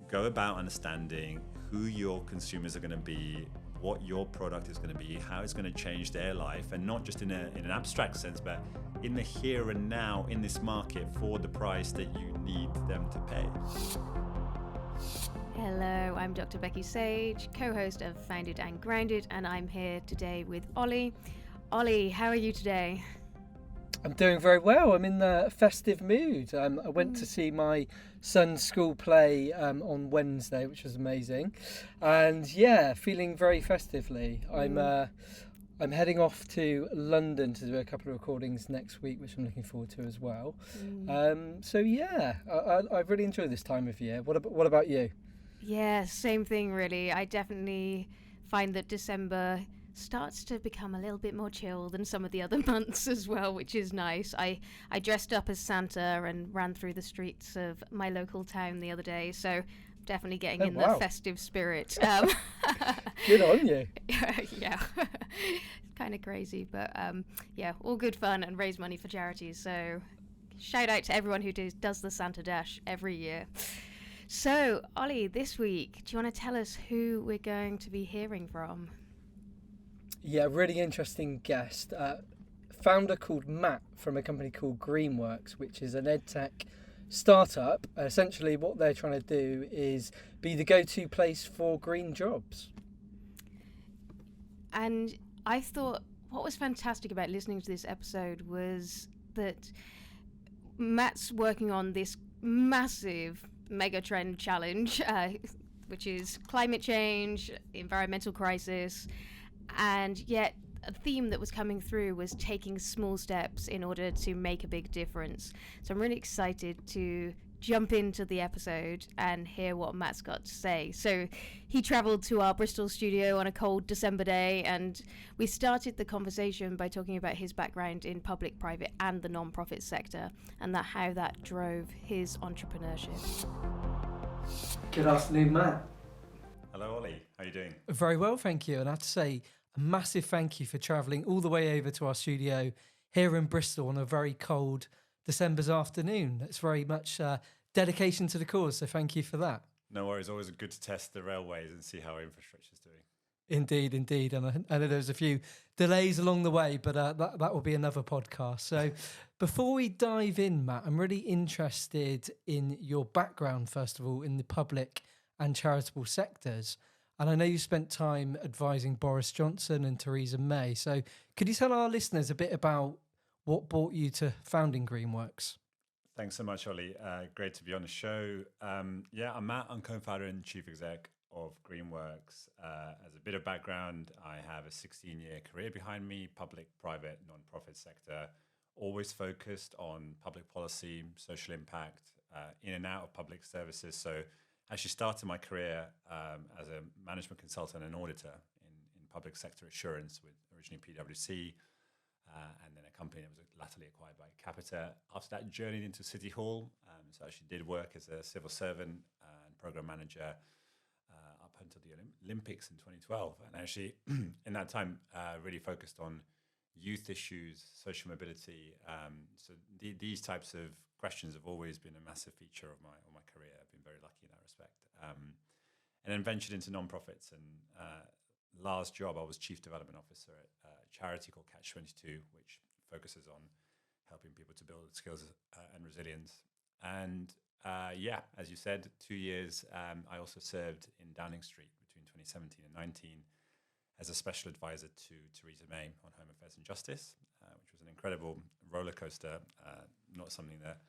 go about understanding who your consumers are going to be, what your product is going to be, how it's going to change their life, and not just in an abstract sense, but in the here and now in this market for the price that you need them to pay. Hello, I'm Dr. Becky Sage, co-host of Founded and Grounded, and I'm here today with Ollie. Ollie, how are you today? I'm doing very well. I'm in the festive mood. I went to see my son's school play on Wednesday, which was amazing, and yeah, feeling very festively. I'm heading off to London to do a couple of recordings next week, which I'm looking forward to as well. So yeah, I really enjoy this time of year. What about you? Yeah, same thing really. I definitely find that December starts to become a little bit more chill than some of the other months as well, which is nice. I dressed up as Santa and ran through the streets of my local town the other day, so definitely getting in the festive spirit. Good on you. Yeah, kind of crazy, but yeah, all good fun and raise money for charities. So shout out to everyone who does the Santa Dash every year. So Ollie, this week, do you want to tell us who we're going to be hearing from? Yeah, really interesting guest. Founder called Matt from a company called Greenworkx, which is an edtech startup. Essentially, what they're trying to do is be the go-to place for green jobs. And I thought what was fantastic about listening to this episode was that Matt's working on this massive megatrend challenge, which is climate change, environmental crisis, and yet a theme that was coming through was taking small steps in order to make a big difference. So I'm really excited to jump into the episode and hear what Matt's got to say. So he travelled to our Bristol studio on a cold December day, and we started the conversation by talking about his background in public, private and the non-profit sector, and how that drove his entrepreneurship. Good afternoon, Matt. Hello, Ollie. How are you doing? Very well, thank you. And I have to say a massive thank you for travelling all the way over to our studio here in Bristol on a very cold December's afternoon. That's very much dedication to the cause, so thank you for that. No worries. Always good to test the railways and see how our infrastructure is doing. Indeed. And I know there's a few delays along the way, but that will be another podcast. So before we dive in, Matt, I'm really interested in your background, first of all, in the public and charitable sectors. And I know you spent time advising Boris Johnson and Theresa May. So could you tell our listeners a bit about what brought you to founding Greenworkx? Thanks so much, Ollie. Great to be on the show. I'm Matt. I'm co-founder and chief exec of Greenworkx. As a bit of background, I have a 16-year career behind me, public, private, non-profit sector, always focused on public policy, social impact, in and out of public services. So actually started my career as a management consultant and auditor in public sector assurance with originally PwC, and then a company that was latterly acquired by Capita. After that, journeyed into City Hall. So I actually did work as a civil servant and program manager up until the Olympics in 2012. And actually, in that time, really focused on youth issues, social mobility. So these types of questions have always been a massive feature of my career. I've been very lucky in that respect. And then ventured into non-profits. And last job, I was chief development officer at a charity called Catch-22, which focuses on helping people to build skills and resilience. And as you said, 2 years, I also served in Downing Street between 2017 and 19 as a special advisor to Theresa May on Home Affairs and Justice, which was an incredible roller coaster, not something that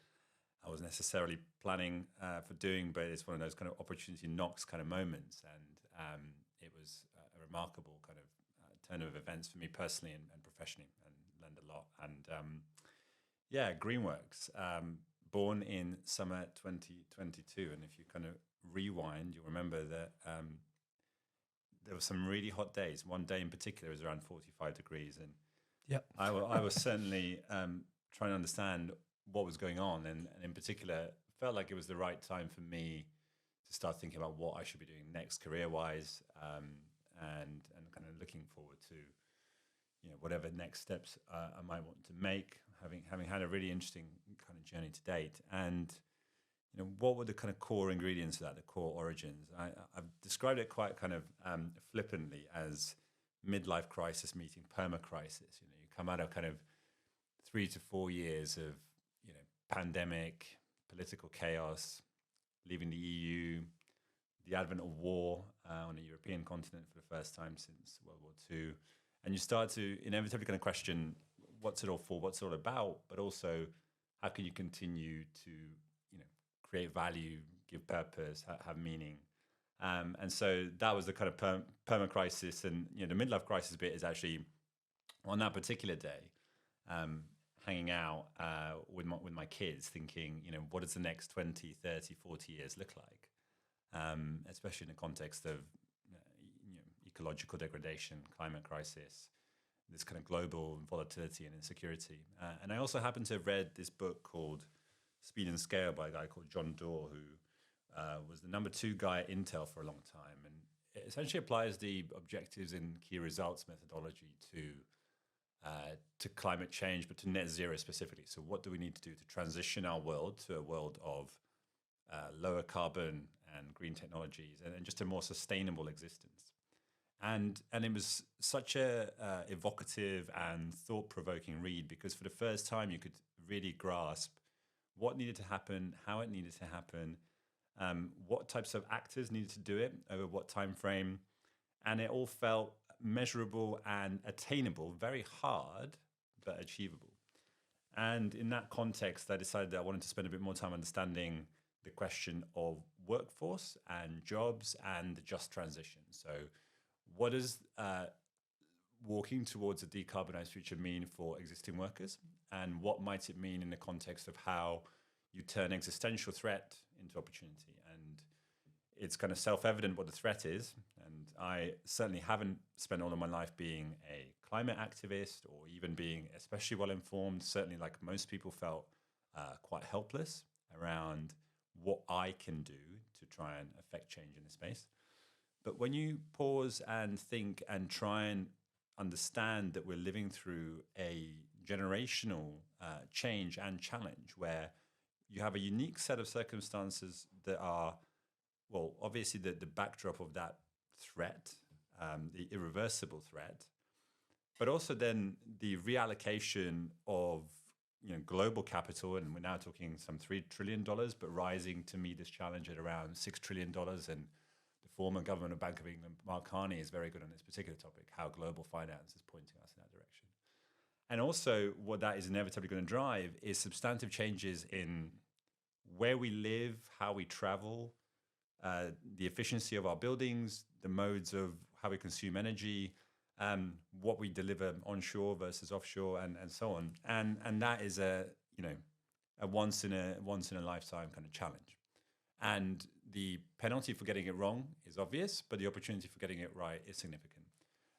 I was necessarily planning for doing, but it's one of those kind of opportunity knocks kind of moments. And it was a remarkable kind of turn of events for me personally and professionally, and learned a lot. And Greenworkx, born in summer 2022. And if you kind of rewind, you'll remember that there were some really hot days. One day in particular was around 45 degrees. And yep. I was certainly trying to understand what was going on. And in particular, felt like it was the right time for me to start thinking about what I should be doing next career-wise, and kind of looking forward to, whatever next steps I might want to make, having had a really interesting kind of journey to date. And what were the kind of core ingredients of that, the core origins? I've described it quite kind of flippantly as midlife crisis meeting perma-crisis. You come out of kind of 3 to 4 years of, pandemic, political chaos, leaving the EU, the advent of war on a European continent for the first time since World War II. And you start to inevitably kind of question, what's it all for, what's it all about, but also how can you continue to, create value, give purpose, have meaning. And so that was the kind of perma-crisis. And, the midlife crisis bit is actually on that particular day, hanging out with my kids thinking, what does the next 20, 30, 40 years look like? Especially in the context of ecological degradation, climate crisis, this kind of global volatility and insecurity. And I also happen to have read this book called Speed and Scale by a guy called John Doerr, who was the number 2 guy at Intel for a long time. And it essentially applies the objectives and key results methodology to climate change, but to net zero specifically. So what do we need to do to transition our world to a world of lower carbon and green technologies and just a more sustainable existence? And it was such a evocative and thought-provoking read, because for the first time you could really grasp what needed to happen, how it needed to happen, what types of actors needed to do it, over what time frame. And it all felt measurable and attainable, very hard, but achievable. And in that context, I decided that I wanted to spend a bit more time understanding the question of workforce and jobs and the just transition. So what does walking towards a decarbonized future mean for existing workers? And what might it mean in the context of how you turn existential threat into opportunity? And it's kind of self-evident what the threat is. And I certainly haven't spent all of my life being a climate activist or even being especially well-informed. Certainly, like most people, felt quite helpless around what I can do to try and affect change in the space. But when you pause and think and try and understand that we're living through a generational change and challenge where you have a unique set of circumstances that are, well, obviously the backdrop of that threat, the irreversible threat, but also then the reallocation of global capital, and we're now talking some $3 trillion, but rising to meet this challenge at around $6 trillion. And the former governor of Bank of England, Mark Carney, is very good on this particular topic, how global finance is pointing us in that direction. And also what that is inevitably going to drive is substantive changes in where we live, how we travel, the efficiency of our buildings, the modes of how we consume energy, what we deliver onshore versus offshore, and so on. And that is a once in a lifetime kind of challenge. And the penalty for getting it wrong is obvious, but the opportunity for getting it right is significant.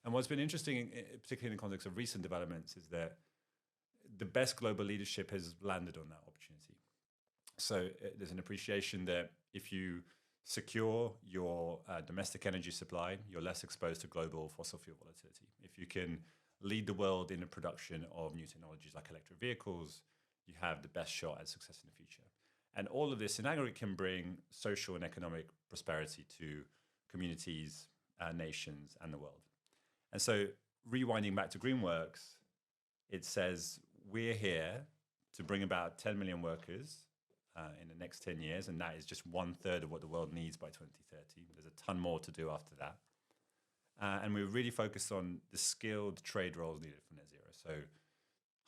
And what's been interesting, particularly in the context of recent developments, is that the best global leadership has landed on that opportunity. So there's an appreciation that if you secure your domestic energy supply, you're less exposed to global fossil fuel volatility. If you can lead the world in the production of new technologies like electric vehicles, you have the best shot at success in the future. And all of this in aggregate can bring social and economic prosperity to communities, nations, and the world. And so rewinding back to Greenworkx, it says we're here to bring about 10 million workers in the next 10 years, and that is just 1/3 of what the world needs by 2030. There's a ton more to do after that. And we're really focused on the skilled trade roles needed for net zero. So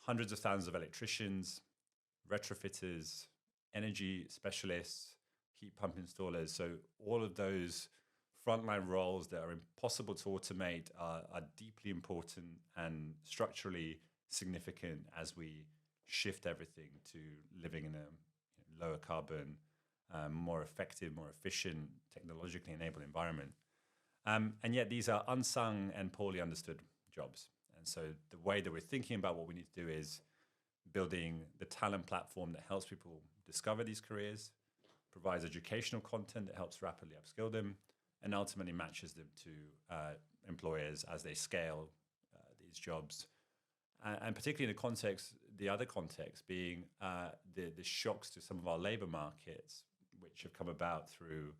hundreds of thousands of electricians, retrofitters, energy specialists, heat pump installers. So all of those frontline roles that are impossible to automate are deeply important and structurally significant as we shift everything to living in a lower carbon, more effective, more efficient, technologically enabled environment. And yet these are unsung and poorly understood jobs. And so the way that we're thinking about what we need to do is building the talent platform that helps people discover these careers, provides educational content that helps rapidly upskill them, and ultimately matches them to employers as they scale these jobs. And particularly in the other context being the shocks to some of our labor markets which have come about through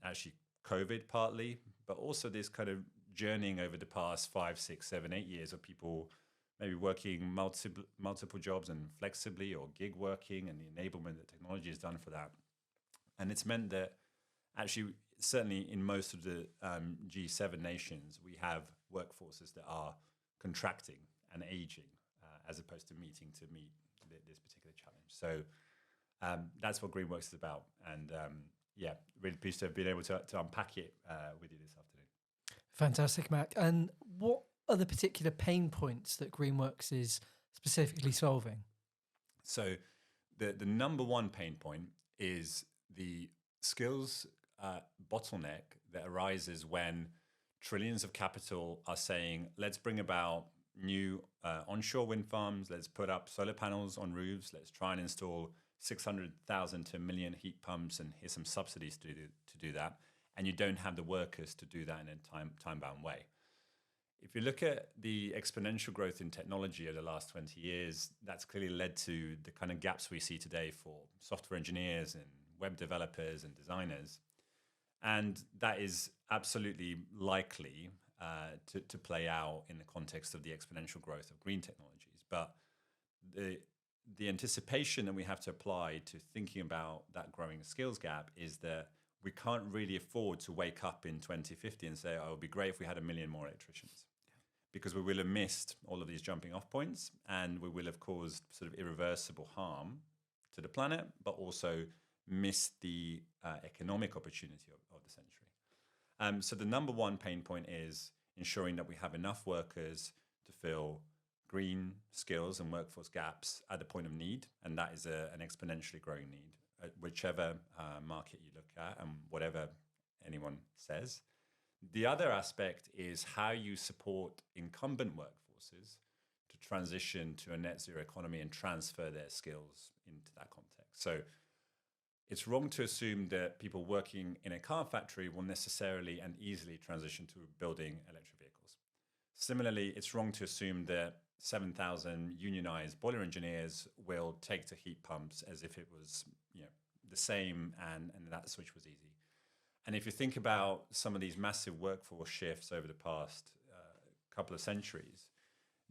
actually COVID partly, but also this kind of journeying over the past 5, 6, 7, 8 years of people maybe working multiple jobs and flexibly, or gig working, and the enablement that technology has done for that. And it's meant that actually, certainly in most of the G7 nations, we have workforces that are contracting and aging, as opposed to meet this particular challenge. So that's what Greenworkx is about. And yeah, really pleased to have been able to unpack it with you this afternoon. Fantastic, Matt. And what are the particular pain points that Greenworkx is specifically solving? So the number one pain point is the skills bottleneck that arises when trillions of capital are saying, let's bring about new onshore wind farms, let's put up solar panels on roofs, let's try and install 600,000 to 1 million heat pumps, and here's some subsidies to do that. And you don't have the workers to do that in a time-bound way. If you look at the exponential growth in technology over the last 20 years, that's clearly led to the kind of gaps we see today for software engineers and web developers and designers. And that is absolutely likely to play out in the context of the exponential growth of green technologies. But the anticipation that we have to apply to thinking about that growing skills gap is that we can't really afford to wake up in 2050 and say, oh, it would be great if we had 1 million more electricians. Because we will have missed all of these jumping off points, and we will have caused sort of irreversible harm to the planet, but also missed the economic opportunity of the century. So the number one pain point is ensuring that we have enough workers to fill green skills and workforce gaps at the point of need, and that is an exponentially growing need, whichever market you look at and whatever anyone says. The other aspect is how you support incumbent workforces to transition to a net zero economy and transfer their skills into that context. So it's wrong to assume that people working in a car factory will necessarily and easily transition to building electric vehicles. Similarly, it's wrong to assume that 7,000 unionized boiler engineers will take to heat pumps as if it was, the same and that switch was easy. And if you think about some of these massive workforce shifts over the past couple of centuries,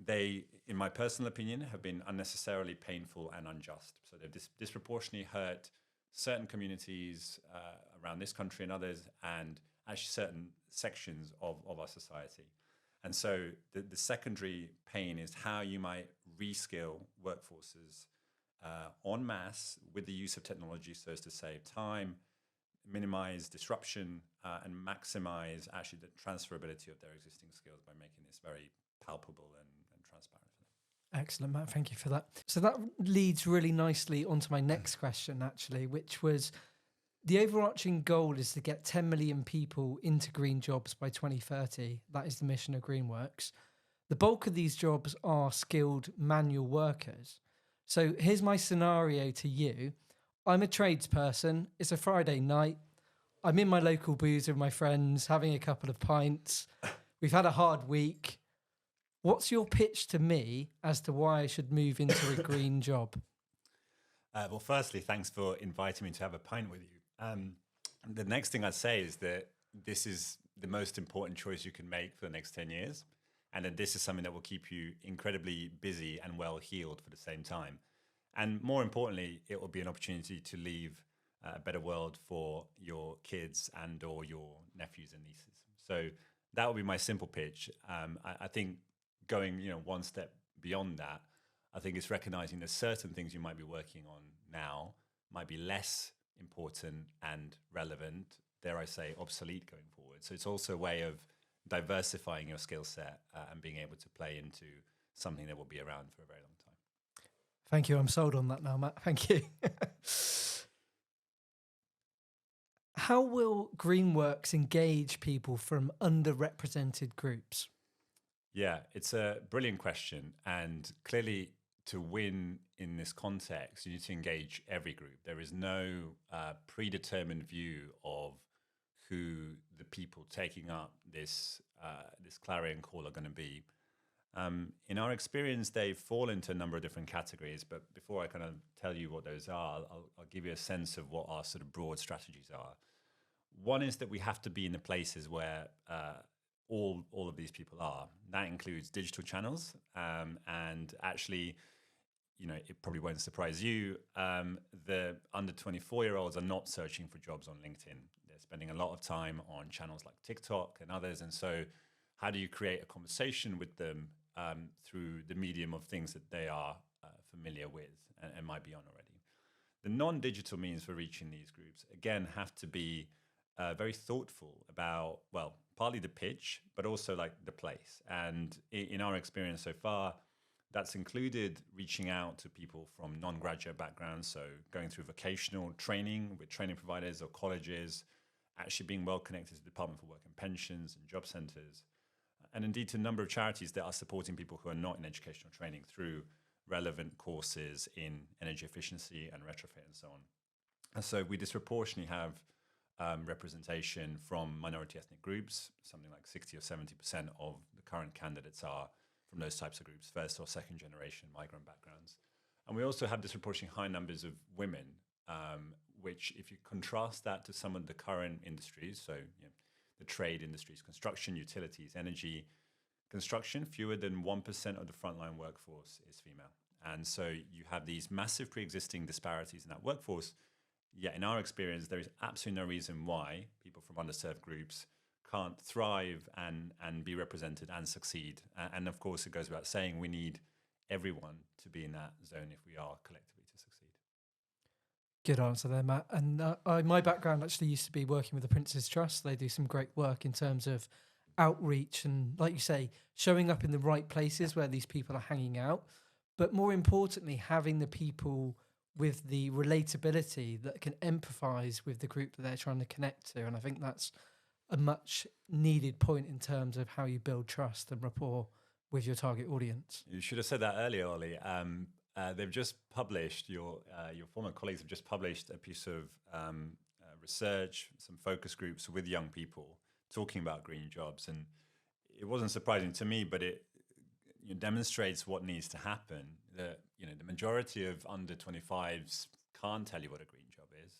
they, in my personal opinion, have been unnecessarily painful and unjust. So they've disproportionately hurt certain communities around this country and others, and actually certain sections of our society. And so the secondary pain is how you might reskill workforces en masse with the use of technology so as to save time, minimize disruption, and maximize actually the transferability of their existing skills by making this very palpable and transparent for them. Excellent, Matt. Thank you for that. So that leads really nicely onto my next question, actually, which was the overarching goal is to get 10 million people into green jobs by 2030. That is the mission of Greenworkx. The bulk of these jobs are skilled manual workers. So here's my scenario to you. I'm a tradesperson. It's a Friday night. I'm in my local boozer with my friends, having a couple of pints. We've had a hard week. What's your pitch to me as to why I should move into a green job? Well, firstly, thanks for inviting me to have a pint with you. The next thing I'd say is that this is the most important choice you can make for the next 10 years. And that this is something that will keep you incredibly busy and well-heeled for the same time. And more importantly, it will be an opportunity to leave a better world for your kids and or your nephews and nieces. So that would be my simple pitch. I think going one step beyond that, I think it's recognizing that certain things you might be working on now might be less important and relevant, dare I say, obsolete going forward. So it's also a way of diversifying your skill set and being able to play into something that will be around for a very long time. Thank you. I'm sold on that now, Matt. Thank you. How will Greenworkx engage people from underrepresented groups? Yeah, it's a brilliant question. And clearly, to win in this context, you need to engage every group. There is no predetermined view of who the people taking up this clarion call are going to be. In our experience, they fall into a number of different categories. But before I kind of tell you what those are, I'll give you a sense of what our sort of broad strategies are. One is that we have to be in the places where all of these people are. That includes digital channels, and actually, it probably won't surprise you. The under 24-year-olds are not searching for jobs on LinkedIn. They're spending a lot of time on channels like TikTok and others. And so how do you create a conversation with them through the medium of things that they are familiar with and might be on already? The non-digital means for reaching these groups, again, have to be very thoughtful about, well, partly the pitch, but also like the place. And in our experience so far, that's included reaching out to people from non-graduate backgrounds, so going through vocational training with training providers or colleges, actually being well connected to the Department for Work and Pensions and job centres, and indeed to a number of charities that are supporting people who are not in educational training through relevant courses in energy efficiency and retrofit and so on. And so we disproportionately have representation from minority ethnic groups. Something like 60 or 70% of the current candidates are from those types of groups, first or second generation migrant backgrounds. And we also have disproportionately high numbers of women, which if you contrast that to some of the current industries, so the trade industries, construction, utilities, energy, construction, fewer than 1% of the frontline workforce is female. And so you have these massive pre-existing disparities in that workforce. Yet in our experience, there is absolutely no reason why people from underserved groups can't thrive and be represented and succeed. And of course, it goes without saying, we need everyone to be in that zone if we are collectively to succeed. Good answer there, Matt. And my background actually used to be working with the Prince's Trust. They do some great work in terms of outreach and, like you say, showing up in the right places where these people are hanging out. But more importantly, having the people with the relatability that can empathise with the group that they're trying to connect to. And I think that's a much needed point in terms of how you build trust and rapport with your target audience. You should have said that earlier, Ollie. They've just published, your former colleagues have just published a piece of research, some focus groups with young people talking about green jobs. And it wasn't surprising to me, but it demonstrates what needs to happen. That the majority of under 25s can't tell you what a green job is.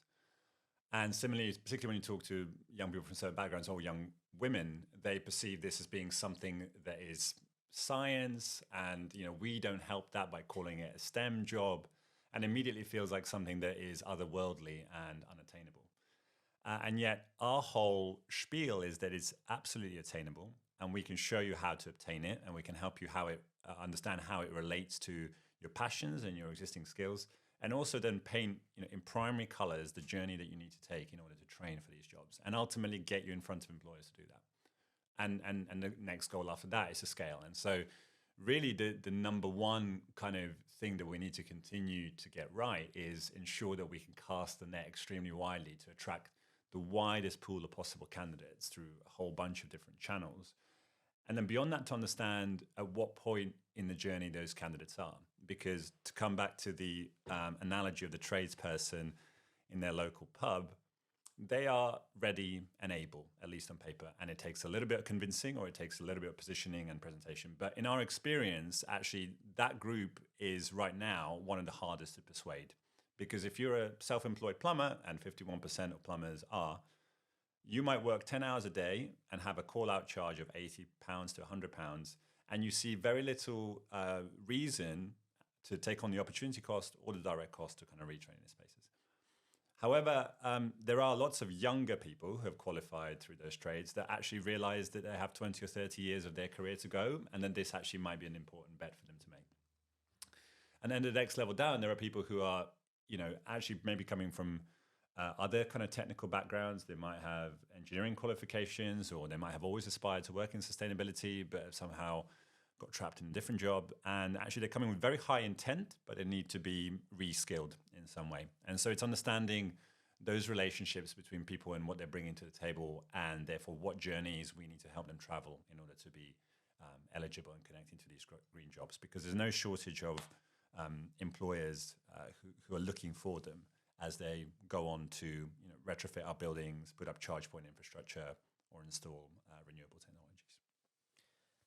And similarly, particularly when you talk to young people from certain backgrounds or young women, they perceive this as being something that is science, and we don't help that by calling it a STEM job, and immediately feels like something that is otherworldly and unattainable. And yet our whole spiel is that it's absolutely attainable, and we can show you how to obtain it, and we can help you understand how it relates to your passions and your existing skills, and also then paint in primary colors the journey that you need to take in order to train for these jobs, and ultimately get you in front of employers to do that. And the next goal after that is to scale. And so really the number one kind of thing that we need to continue to get right is ensure that we can cast the net extremely widely to attract the widest pool of possible candidates through a whole bunch of different channels. And then beyond that, to understand at what point in the journey those candidates are. Because to come back to the analogy of the tradesperson in their local pub, they are ready and able, at least on paper. And it takes a little bit of convincing, or it takes a little bit of positioning and presentation. But in our experience, actually, that group is right now one of the hardest to persuade. Because if you're a self-employed plumber, and 51% of plumbers are, you might work 10 hours a day and have a call-out charge of £80 to £100, and you see very little reason to take on the opportunity cost or the direct cost to kind of retrain in spaces. However, there are lots of younger people who have qualified through those trades that actually realize that they have 20 or 30 years of their career to go, and then this actually might be an important bet for them to make. And then the next level down, there are people who are, actually maybe coming from other kind of technical backgrounds. They might have engineering qualifications, or they might have always aspired to work in sustainability, but have somehow got trapped in a different job. And actually they're coming with very high intent, but they need to be re-skilled in some way. And so it's understanding those relationships between people and what they're bringing to the table, and therefore what journeys we need to help them travel in order to be eligible and connecting to these green jobs. Because there's no shortage of employers who are looking for them as they go on to retrofit our buildings, put up charge point infrastructure, or install renewable technologies.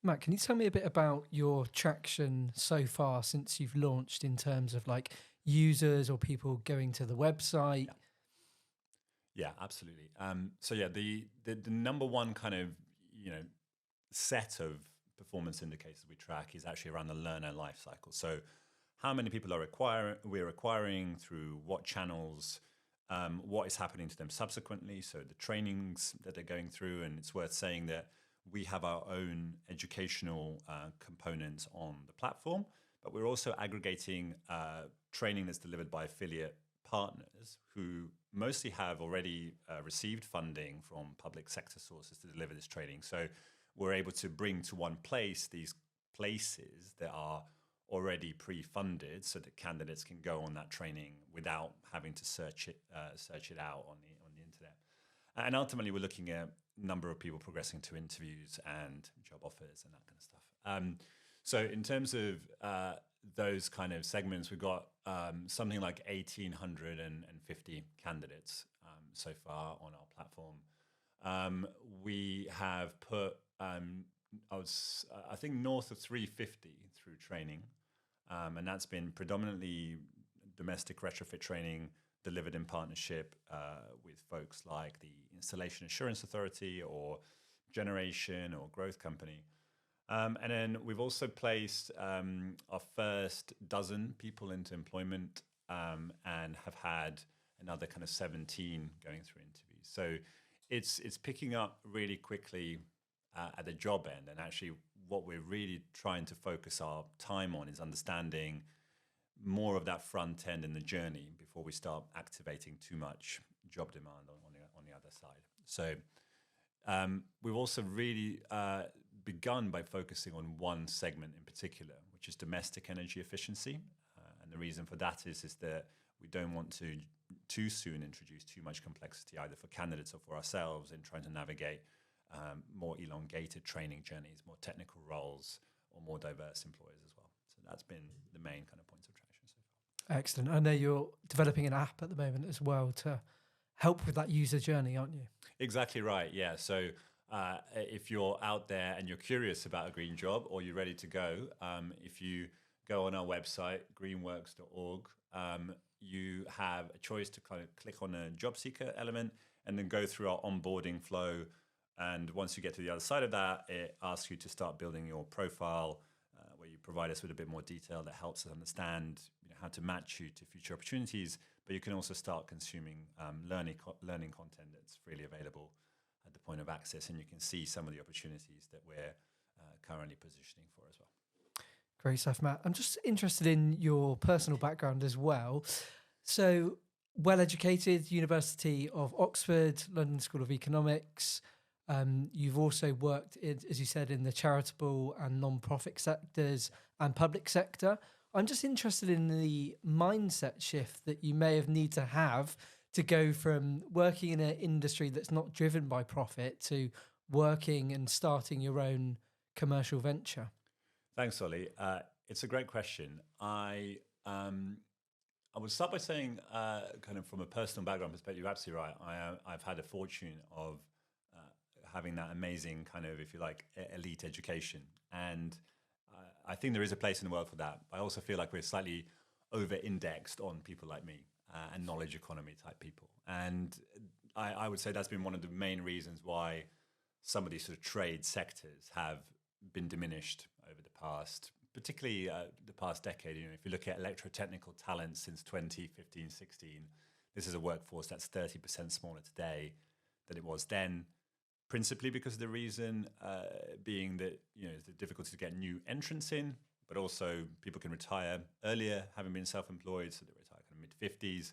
Matt, can you tell me a bit about your traction so far since you've launched in terms of like users or people going to the website? Yeah, absolutely. So yeah, the number one kind of, set of performance indicators we track is actually around the learner life cycle. So how many people we're acquiring through what channels, what is happening to them subsequently. So the trainings that they're going through, and it's worth saying that we have our own educational components on the platform, but we're also aggregating training that's delivered by affiliate partners who mostly have already received funding from public sector sources to deliver this training. So we're able to bring to one place these places that are already pre-funded, so that candidates can go on that training without having to search it out on the internet. And ultimately, we're looking at number of people progressing to interviews and job offers and that kind of stuff. So in terms of those kind of segments, we've got something like 1,850 candidates so far on our platform. We have put, I think, north of 350 through training, and that's been predominantly domestic retrofit training delivered in partnership with folks like the Installation Assurance Authority or Generation or Growth Company. And then we've also placed our first dozen people into employment and have had another kind of 17 going through interviews. So it's picking up really quickly at the job end. And actually what we're really trying to focus our time on is understanding more of that front end in the journey before we start activating too much job demand on the other side. So we've also really begun by focusing on one segment in particular, which is domestic energy efficiency. And the reason for that is that we don't want to too soon introduce too much complexity either for candidates or for ourselves in trying to navigate more elongated training journeys, more technical roles, or more diverse employers as well. So that's been the main kind of points of traction so far. Excellent. I know you're developing an app at the moment as well to help with that user journey, aren't you? Exactly right, yeah. So if you're out there and you're curious about a green job or you're ready to go, if you go on our website, greenworkx.org, you have a choice to kind of click on a job seeker element and then go through our onboarding flow. And once you get to the other side of that, it asks you to start building your profile, where you provide us with a bit more detail that helps us understand how to match you to future opportunities. But you can also start consuming learning content that's freely available at the point of access, and you can see some of the opportunities that we're currently positioning for as well. Great stuff, Matt. I'm just interested in your personal background as well. So, well-educated, University of Oxford, London School of Economics. You've also worked, as you said, in the charitable and non-profit sectors and public sector. I'm just interested in the mindset shift that you may have need to have to go from working in an industry that's not driven by profit to working and starting your own commercial venture. Thanks, Ollie. It's a great question. I would start by saying, kind of from a personal background perspective, you're absolutely right. I've had the fortune of having that amazing kind of, if you like, elite education. And I think there is a place in the world for that. I also feel like we're slightly over-indexed on people like me and knowledge economy type people. And I would say that's been one of the main reasons why some of these sort of trade sectors have been diminished over the past, particularly the past decade. If you look at electrotechnical talent since 2015, 16, this is a workforce that's 30% smaller today than it was then, principally because of the reason being that it's the difficulty to get new entrants in, but also people can retire earlier, having been self-employed, so they retire kind of mid-50s.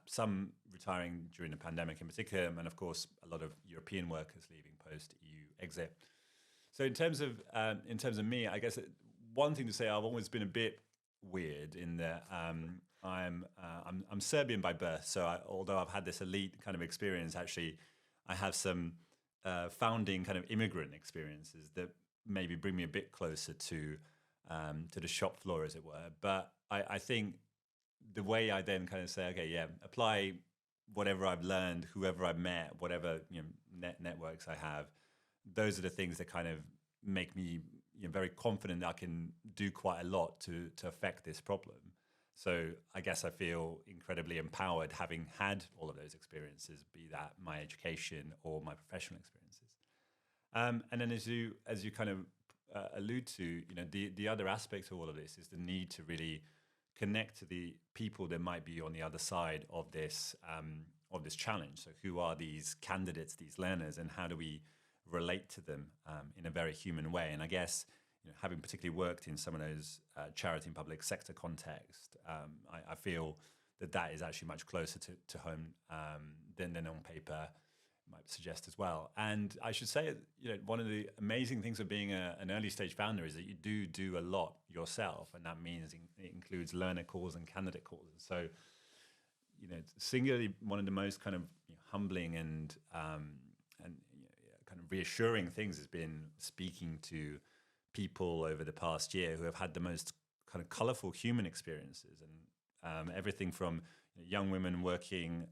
Some retiring during the pandemic in particular, and of course a lot of European workers leaving post-EU exit. So in terms of me, I guess one thing to say, I've always been a bit weird in that I'm Serbian by birth. So although I've had this elite kind of experience, actually I have some founding kind of immigrant experiences that maybe bring me a bit closer to the shop floor, as it were. But I think the way I then kind of say, okay, yeah, apply whatever I've learned, whoever I've met, whatever networks I have, those are the things that kind of make me very confident that I can do quite a lot to affect this problem. So I guess I feel incredibly empowered having had all of those experiences, be that my education or my professional experiences. And then as you kind of allude to, the other aspect of all of this is the need to really connect to the people that might be on the other side of this challenge. So who are these candidates, these learners, and how do we relate to them in a very human way? And I guess, having particularly worked in some of those charity and public sector context, I feel that is actually much closer to home than on paper might suggest as well. And I should say, one of the amazing things of being an early stage founder is that you do a lot yourself, and that means it includes learner calls and candidate calls. So, singularly, one of the most kind of humbling and kind of reassuring things has been speaking to people over the past year who have had the most kind of colorful human experiences, and everything from young women working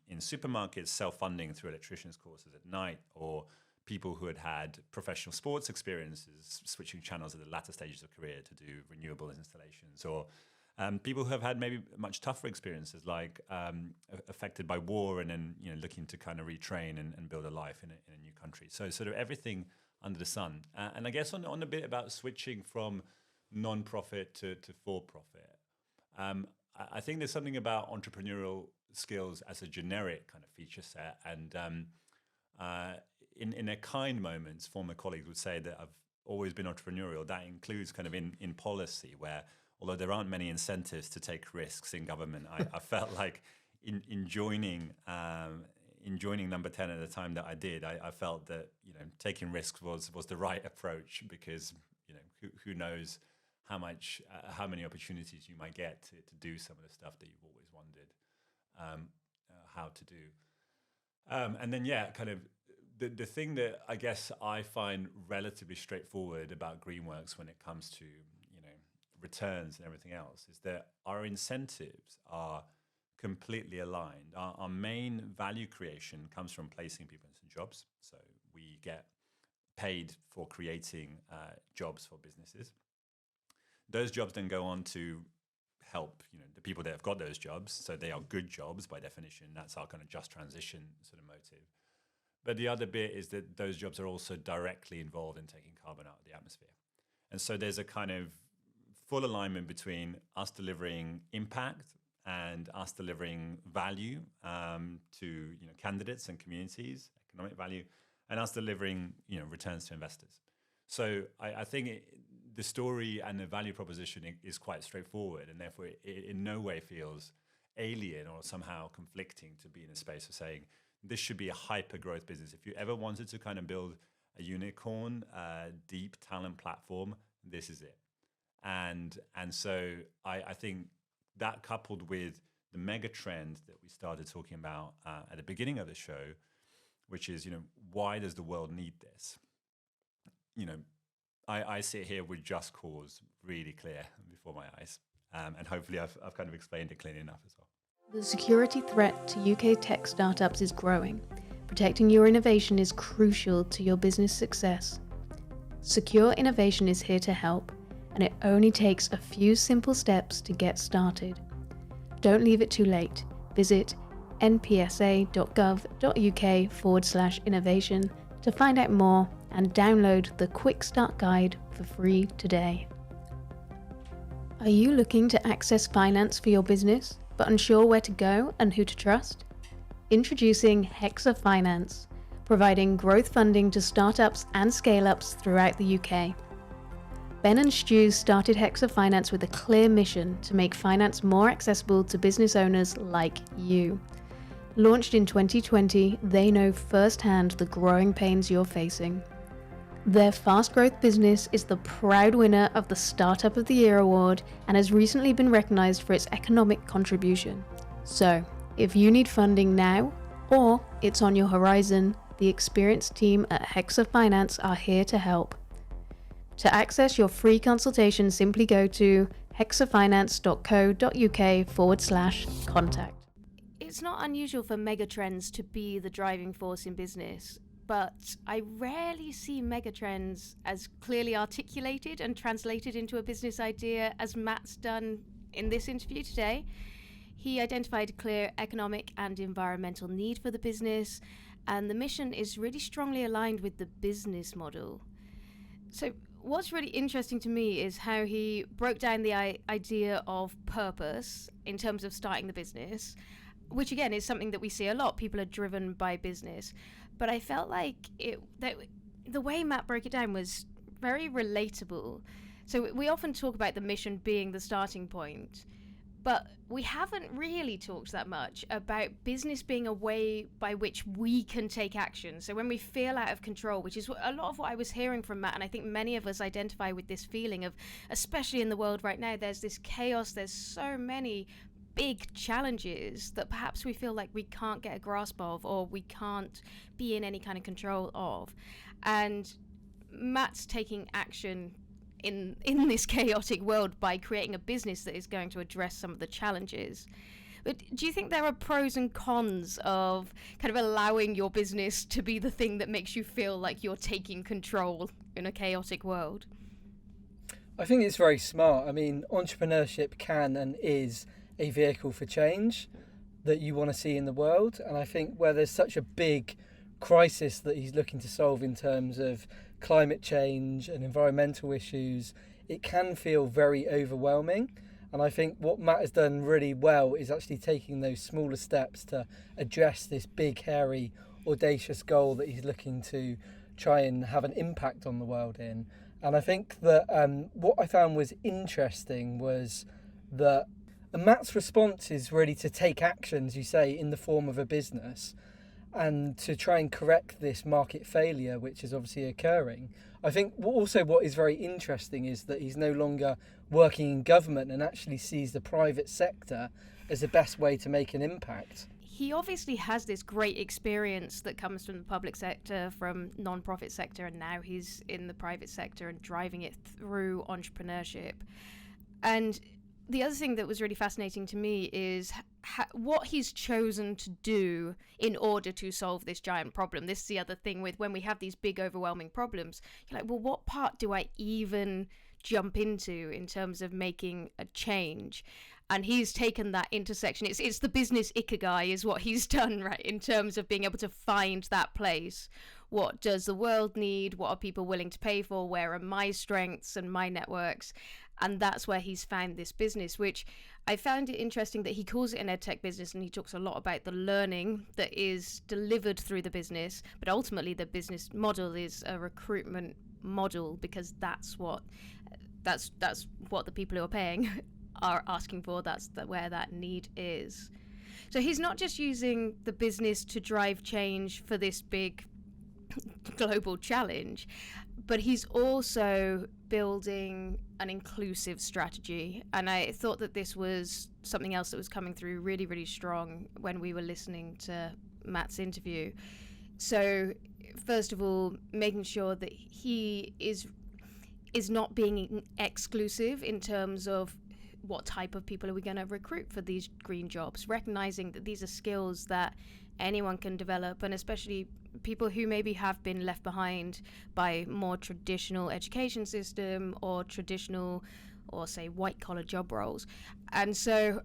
in supermarkets, self-funding through electricians courses at night, or people who had professional sports experiences, switching channels at the latter stages of career to do renewable installations, or people who have had maybe much tougher experiences, like affected by war, and then looking to kind of retrain and build a life in a new country. So sort of everything under the sun. And I guess on the bit about switching from non-profit to for-profit, I think there's something about entrepreneurial skills as a generic kind of feature set. And in their kind moments, former colleagues would say that I've always been entrepreneurial. That includes kind of in policy, where although there aren't many incentives to take risks in government, I felt like in joining Number 10 at the time that I did, I felt that taking risks was the right approach, because who knows how many opportunities you might get to do some of the stuff that you've always wondered how to do. And then kind of the thing that I guess I find relatively straightforward about Greenworkx when it comes to returns and everything else is that our incentives are completely aligned. Our main value creation comes from placing people into jobs. So we get paid for creating jobs for businesses. Those jobs then go on to help the people that have got those jobs. So they are good jobs by definition. That's our kind of just transition sort of motive. But the other bit is that those jobs are also directly involved in taking carbon out of the atmosphere. And so there's a kind of full alignment between us delivering impact and us delivering value to candidates and communities, economic value, and us delivering returns to investors. So I think the story and the value proposition is quite straightforward, and therefore it in no way feels alien or somehow conflicting to be in a space of saying this should be a hyper growth business. If you ever wanted to kind of build a unicorn, deep talent platform, this is it. And so I think that, coupled with the mega trend that we started talking about at the beginning of the show, which is, why does the world need this? I sit here with just cause really clear before my eyes. And hopefully I've kind of explained it clearly enough as well. The security threat to UK tech startups is growing. Protecting your innovation is crucial to your business success. Secure Innovation is here to help, and it only takes a few simple steps to get started. Don't leave it too late. Visit npsa.gov.uk/innovation to find out more and download the Quick Start Guide for free today. Are you looking to access finance for your business, but unsure where to go and who to trust? Introducing Hexa Finance, providing growth funding to startups and scale-ups throughout the UK. Ben and Stu started Hexa Finance with a clear mission to make finance more accessible to business owners like you. Launched in 2020, they know firsthand the growing pains you're facing. Their fast growth business is the proud winner of the Startup of the Year award and has recently been recognized for its economic contribution. So, if you need funding now, or it's on your horizon, the experienced team at Hexa Finance are here to help. To access your free consultation, simply go to hexafinance.co.uk/contact. It's not unusual for megatrends to be the driving force in business. but I rarely see megatrends as clearly articulated and translated into a business idea as Matt's done in this interview today. He identified a clear economic and environmental need for the business, and the mission is really strongly aligned with the business model. So what's really interesting to me is how he broke down the idea of purpose in terms of starting the business, which again is something that we see a lot. People are driven by business. But I felt like the way Matt broke it down was very relatable. So we often talk about the mission being the starting point, but we haven't really talked that much about business being a way by which we can take action. So when we feel out of control, which is a lot of what I was hearing from Matt, and I think many of us identify with this feeling of, especially in the world right now, there's this chaos, there's so many big challenges that perhaps we feel like we can't get a grasp of, or we can't be in any kind of control of. And Matt's taking action in this chaotic world by creating a business that is going to address some of the challenges. But do you think there are pros and cons of kind of allowing your business to be the thing that makes you feel like you're taking control in a chaotic world? I think it's very smart. I mean, entrepreneurship can and is a vehicle for change that you want to see in the world. And I think where there's such a big crisis that he's looking to solve in terms of climate change and environmental issues, it can feel very overwhelming. And I think what Matt has done really well is actually taking those smaller steps to address this big, hairy, audacious goal that he's looking to try and have an impact on the world in. And I think that what I found was interesting was that Matt's response is really to take action, as you say, in the form of a business, and to try and correct this market failure, which is obviously occurring. I think also what is very interesting is that he's no longer working in government and actually sees the private sector as the best way to make an impact. He obviously has this great experience that comes from the public sector, from non-profit sector, and now he's in the private sector and driving it through entrepreneurship. And the other thing that was really fascinating to me is what he's chosen to do in order to solve this giant problem. This is the other thing with when we have these big overwhelming problems, you're like, well, what part do I even jump into in terms of making a change? And he's taken that intersection. It's the business ikigai is what he's done, right, in terms of being able to find that place. What does the world need? What are people willing to pay for? Where are my strengths and my networks? And that's where he's found this business, which I found it interesting that he calls it an edtech business, and he talks a lot about the learning that is delivered through the business. But ultimately, the business model is a recruitment model, because that's what the people who are paying are asking for. That's where that need is. So he's not just using the business to drive change for this big global challenge, but he's also building an inclusive strategy. And I thought that this was something else that was coming through really, really strong when we were listening to Matt's interview. So first of all, making sure that he is not being exclusive in terms of what type of people are we going to recruit for these green jobs, recognizing that these are skills that anyone can develop, and especially people who maybe have been left behind by more traditional education system or traditional, or say, white-collar job roles. And so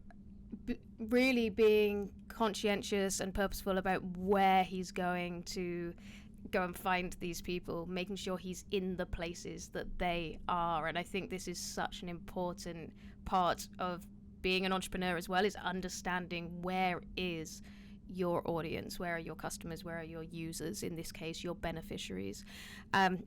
really being conscientious and purposeful about where he's going to go and find these people, making sure he's in the places that they are. And I think this is such an important part of being an entrepreneur as well, is understanding where is your audience, where are your customers, where are your users, in this case your beneficiaries.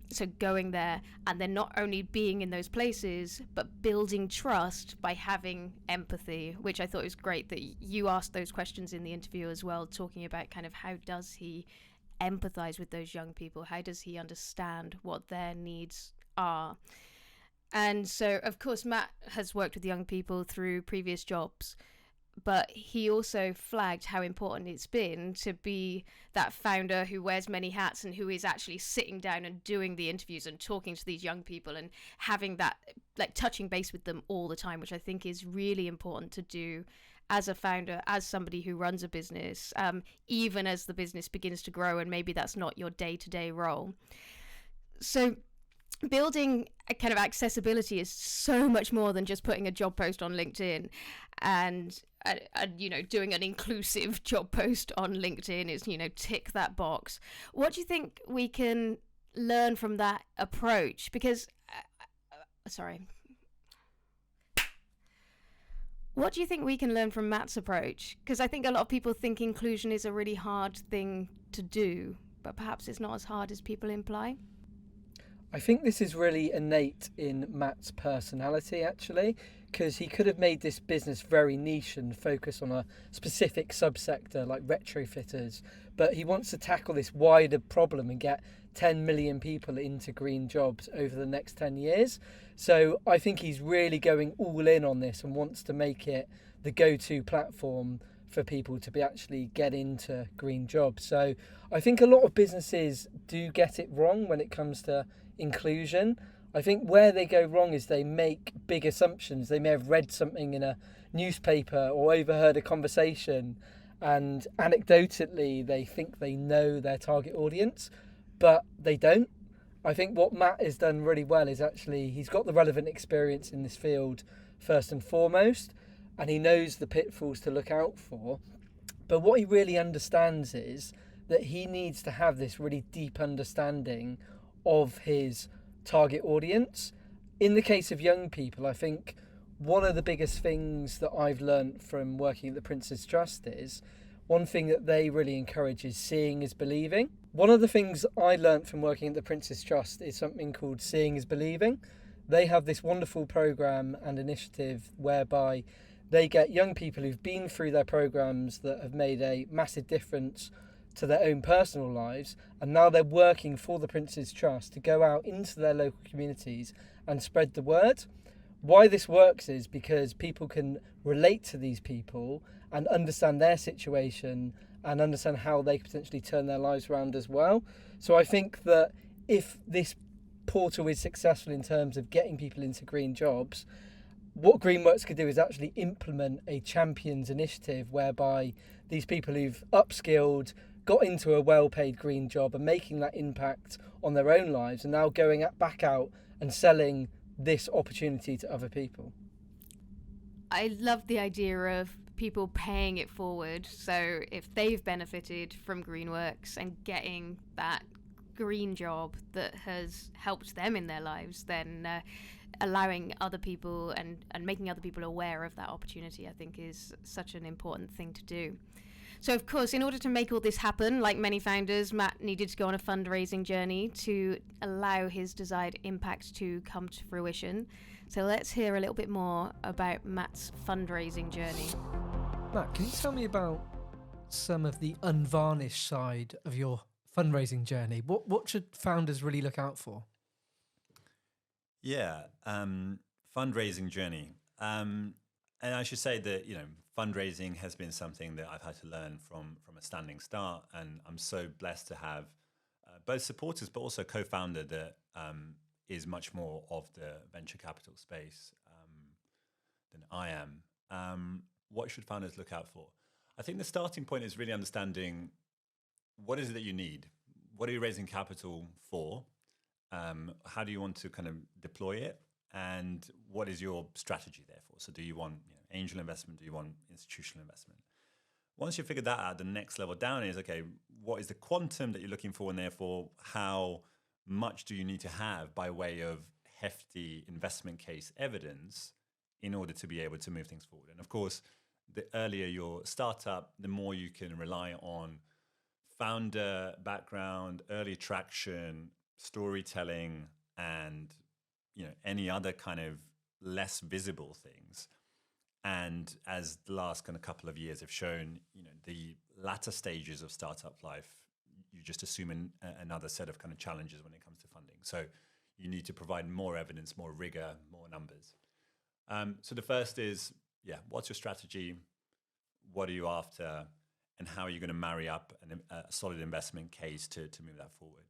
So going there, and then not only being in those places but building trust by having empathy, which I thought was great that you asked those questions in the interview as well, talking about kind of how does he empathize with those young people, how does he understand what their needs are. And so of course Matt has worked with young people through previous jobs, but he also flagged how important it's been to be that founder who wears many hats and who is actually sitting down and doing the interviews and talking to these young people and having that, like, touching base with them all the time, which I think is really important to do as a founder, as somebody who runs a business, even as the business begins to grow and maybe that's not your day-to-day role. So building a kind of accessibility is so much more than just putting a job post on LinkedIn and doing an inclusive job post on LinkedIn is, tick that box. What do you think we can learn from that approach? Because, what do you think we can learn from Matt's approach? Because I think a lot of people think inclusion is a really hard thing to do, but perhaps it's not as hard as people imply. I think this is really innate in Matt's personality, actually, because he could have made this business very niche and focus on a specific subsector like retrofitters, but he wants to tackle this wider problem and get 10 million people into green jobs over the next 10 years. So I think he's really going all in on this and wants to make it the go-to platform for people to be actually get into green jobs. So I think a lot of businesses do get it wrong when it comes to inclusion. I think where they go wrong is they make big assumptions. They may have read something in a newspaper or overheard a conversation, and anecdotally they think they know their target audience, but they don't. I think what Matt has done really well is actually he's got the relevant experience in this field first and foremost, and he knows the pitfalls to look out for. But what he really understands is that he needs to have this really deep understanding of his target audience. In the case of young people, I think one of the biggest things that I've learned from working at the Prince's Trust is one thing that they really encourage is seeing is believing. One of the things I learned from working at the Prince's Trust is something called seeing is believing. They have this wonderful program and initiative whereby they get young people who've been through their programs that have made a massive difference to their own personal lives, and now they're working for the Prince's Trust to go out into their local communities and spread the word. Why this works is because people can relate to these people and understand their situation and understand how they could potentially turn their lives around as well. So I think that if this portal is successful in terms of getting people into green jobs, what Greenworkx could do is actually implement a champions initiative whereby these people who've upskilled, got into a well-paid green job and making that impact on their own lives and now going back out and selling this opportunity to other people. I love the idea of people paying it forward. So if they've benefited from Greenworkx and getting that green job that has helped them in their lives, then allowing other people and making other people aware of that opportunity, I think is such an important thing to do. So, of course, in order to make all this happen, like many founders, Matt needed to go on a fundraising journey to allow his desired impact to come to fruition. So let's hear a little bit more about Matt's fundraising journey. Matt, can you tell me about some of the unvarnished side of your fundraising journey? What should founders really look out for? Yeah, fundraising journey. And I should say that, fundraising has been something that I've had to learn from a standing start. And I'm so blessed to have both supporters, but also co-founder that is much more of the venture capital space than I am. What should founders look out for? I think the starting point is really understanding what is it that you need? What are you raising capital for? How do you want to kind of deploy it? And what is your strategy therefore? So do you want angel investment? Do you want institutional investment? Once you figure that out, the next level down is, okay, what is the quantum that you're looking for? And therefore, how much do you need to have by way of hefty investment case evidence in order to be able to move things forward? And of course, the earlier your startup, the more you can rely on founder background, early traction, storytelling, and any other kind of less visible things. And as the last kind of couple of years have shown, the latter stages of startup life, you just assume another set of kind of challenges when it comes to funding. So you need to provide more evidence, more rigor, more numbers. So the first is, what's your strategy? What are you after? And how are you going to marry up a solid investment case to move that forward?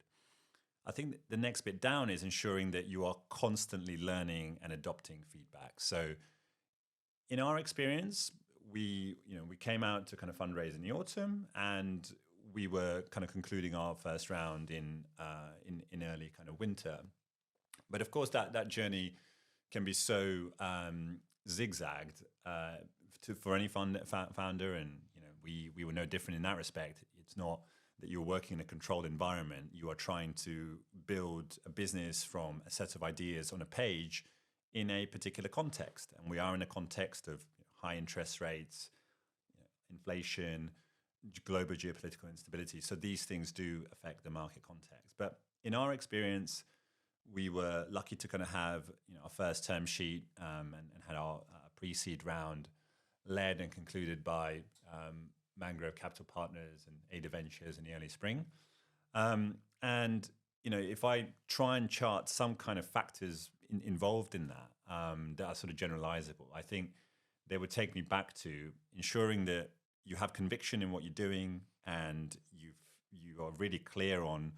I think the next bit down is ensuring that you are constantly learning and adopting feedback. So in our experience, we came out to kind of fundraise in the autumn, and we were kind of concluding our first round in early kind of winter. But of course, that journey can be so zigzagged for any founder, and we were no different in that respect. It's not that you're working in a controlled environment. You are trying to build a business from a set of ideas on a page in a particular context, and we are in a context of high interest rates, inflation, global geopolitical instability. So these things do affect the market context. But in our experience, we were lucky to kind of have our first term sheet and had our pre-seed round led and concluded by Mangrove Capital Partners and Ada Ventures in the early spring. And if I try and chart some kind of factors involved in that that are sort of generalizable, I think they would take me back to ensuring that you have conviction in what you're doing, and you are really clear on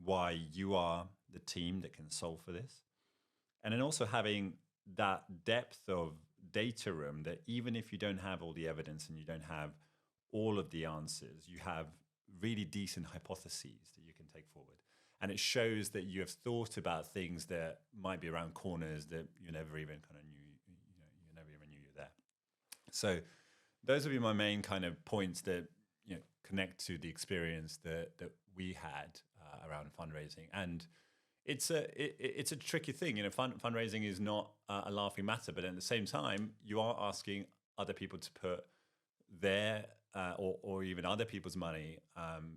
why you are the team that can solve for this. And then also having that depth of data room that even if you don't have all the evidence and you don't have all of the answers, you have really decent hypotheses that you can take forward. And it shows that you have thought about things that might be around corners that you never even kind of knew, you never even knew you're there. So those would be my main kind of points that connect to the experience that we had around fundraising. And it's a tricky thing. Fundraising is not a laughing matter, but at the same time, you are asking other people to put their or even other people's money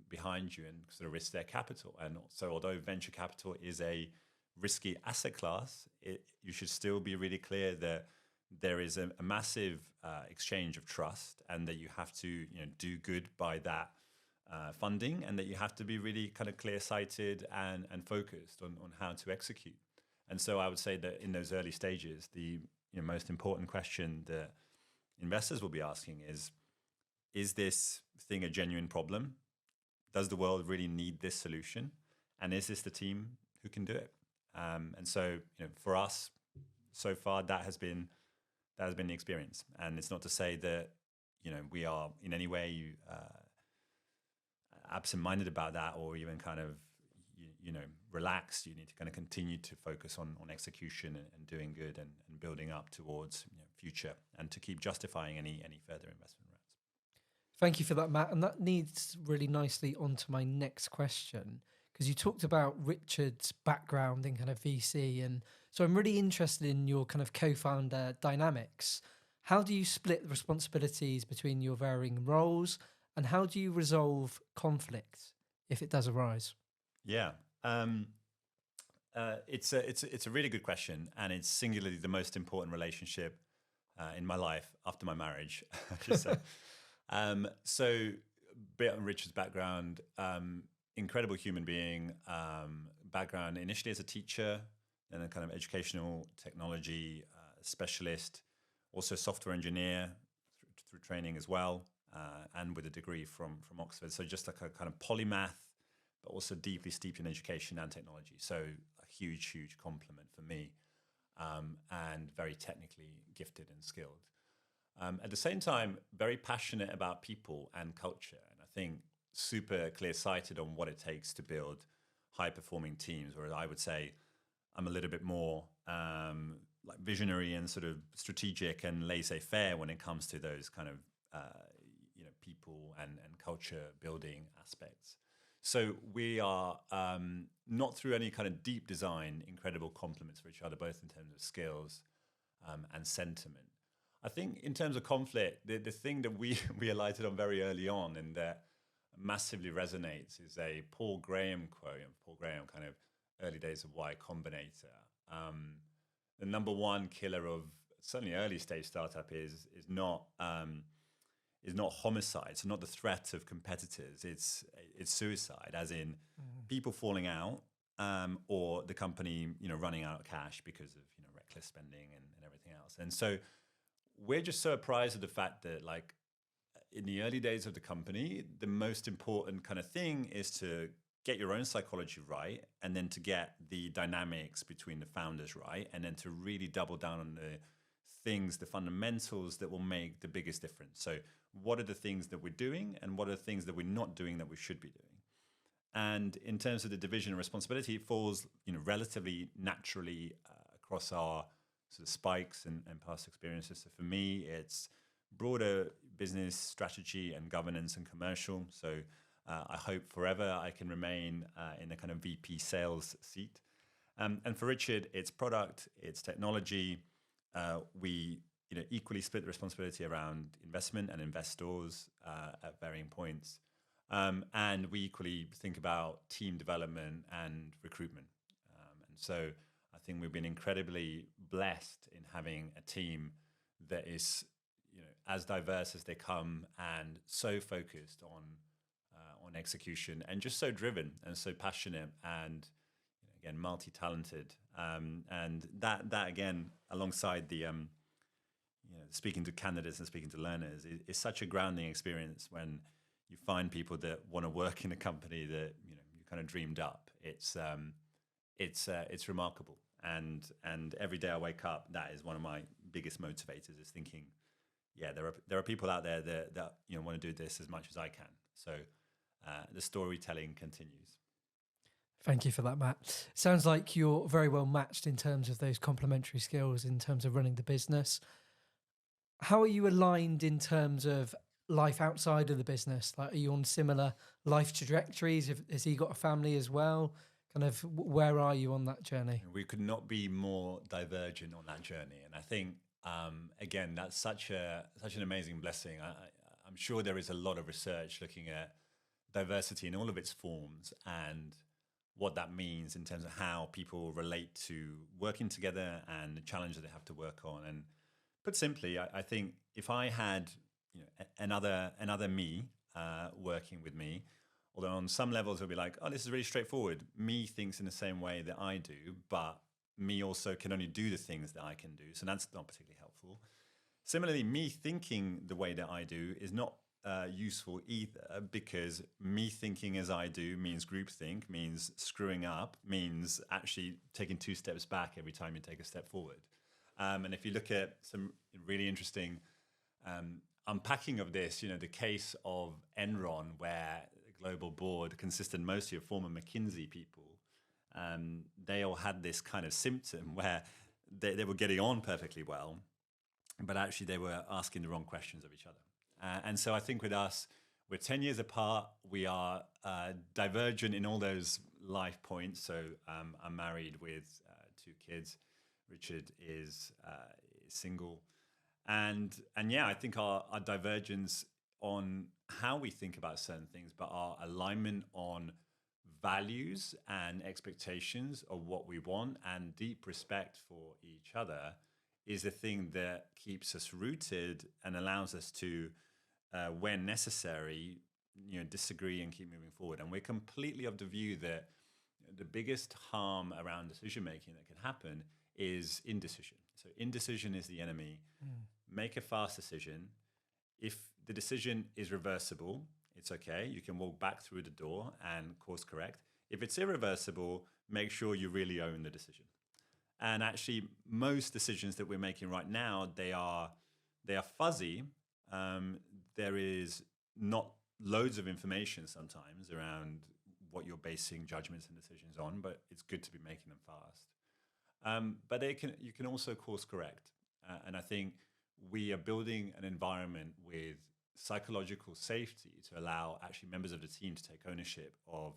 behind you and sort of risk their capital. And so, although venture capital is a risky asset class, you should still be really clear that there is a massive exchange of trust, and that you have to do good by that funding, and that you have to be really kind of clear-sighted and focused on how to execute. And so I would say that in those early stages, the most important question that investors will be asking is this thing a genuine problem? Does the world really need this solution? And is this the team who can do it? And so for us, so far, that has been the experience. And it's not to say that we are in any way absent-minded about that, or even kind of relaxed. You need to kind of continue to focus on execution and doing good and building up towards future, and to keep justifying any further investment rounds. Thank you for that, Matt. And that leads really nicely onto my next question, because you talked about Richard's background in kind of VC, and so I'm really interested in your kind of co-founder dynamics. How do you split the responsibilities between your varying roles, and how do you resolve conflict if it does arise? Yeah, it's a really good question, and it's singularly the most important relationship in my life after my marriage, I should say. So, a bit on Richard's background, incredible human being, background initially as a teacher, and a kind of educational technology specialist, also software engineer through training as well, and with a degree from Oxford. So just like a kind of polymath, but also deeply steeped in education and technology. So a huge compliment for me, and very technically gifted and skilled. At the same time, very passionate about people and culture. And I think super clear-sighted on what it takes to build high-performing teams, whereas I would say I'm a little bit more like visionary and sort of strategic and laissez-faire when it comes to those kind of people and culture building aspects. So we are, not through any kind of deep design, incredible complements for each other, both in terms of skills and sentiment. I think in terms of conflict, the thing that we alighted on very early on and that massively resonates is a Paul Graham quote. Paul Graham, kind of early days of Y Combinator. The number one killer of certainly early stage startup is not homicide. So not the threat of competitors. It's suicide, as in people falling out, or the company running out of cash because of reckless spending and everything else. And so we're just so apprised of the fact that, like, in the early days of the company, the most important kind of thing is to get your own psychology right, and then to get the dynamics between the founders right, and then to really double down on the things, the fundamentals that will make the biggest difference. So what are the things that we're doing and what are the things that we're not doing that we should be doing? And in terms of the division of responsibility, it falls, relatively naturally across our sort of spikes and past experiences. So for me, it's broader business strategy and governance and commercial. So I hope forever I can remain in a kind of VP sales seat. And for Richard, it's product, it's technology. We equally split the responsibility around investment and investors at varying points. And we equally think about team development and recruitment. And so I think we've been incredibly blessed in having a team that is, as diverse as they come and so focused on execution and just so driven and so passionate and again multi-talented. And that again, alongside the speaking to candidates and speaking to learners is such a grounding experience when you find people that want to work in a company that you kind of dreamed up. It's remarkable, and every day I wake up, that is one of my biggest motivators, is thinking, yeah, there are people out there that want to do this as much as I can. So the storytelling continues. Thank you for that, Matt. Sounds like you're very well matched in terms of those complementary skills in terms of running the business. How are you aligned in terms of life outside of the business? Like, are you on similar life trajectories? Has he got a family as well? Kind of, where are you on that journey? We could not be more divergent on that journey. And I think, again, that's such an amazing blessing. I'm sure there is a lot of research looking at diversity in all of its forms and what that means in terms of how people relate to working together and the challenges they have to work on. And put simply, I think if I had another me working with me, although on some levels it'll be like, oh, this is really straightforward. Me thinks in the same way that I do, but me also can only do the things that I can do. So that's not particularly helpful. Similarly, me thinking the way that I do is not useful either, because me thinking as I do means groupthink, means screwing up, means actually taking 2 steps back every time you take a step forward. And if you look at some really interesting unpacking of this, the case of Enron, where the global board consisted mostly of former McKinsey people, they all had this kind of symptom where they were getting on perfectly well, but actually they were asking the wrong questions of each other. And so I think with us, we're 10 years apart. We are divergent in all those life points. So I'm married with 2 kids. Richard is single. And yeah, I think our divergence on how we think about certain things, but our alignment on values and expectations of what we want and deep respect for each other is the thing that keeps us rooted and allows us to, when necessary, disagree and keep moving forward. And we're completely of the view that the biggest harm around decision making that can happen is indecision. So indecision is the enemy. Make a fast decision. If the decision is reversible, it's okay. You can walk back through the door and course correct. If it's irreversible, make sure you really own the decision. And actually, most decisions that we're making right now, they are fuzzy. There is not loads of information sometimes around what you're basing judgments and decisions on, but it's good to be making them fast. But you can also course correct. And I think we are building an environment with psychological safety to allow actually members of the team to take ownership of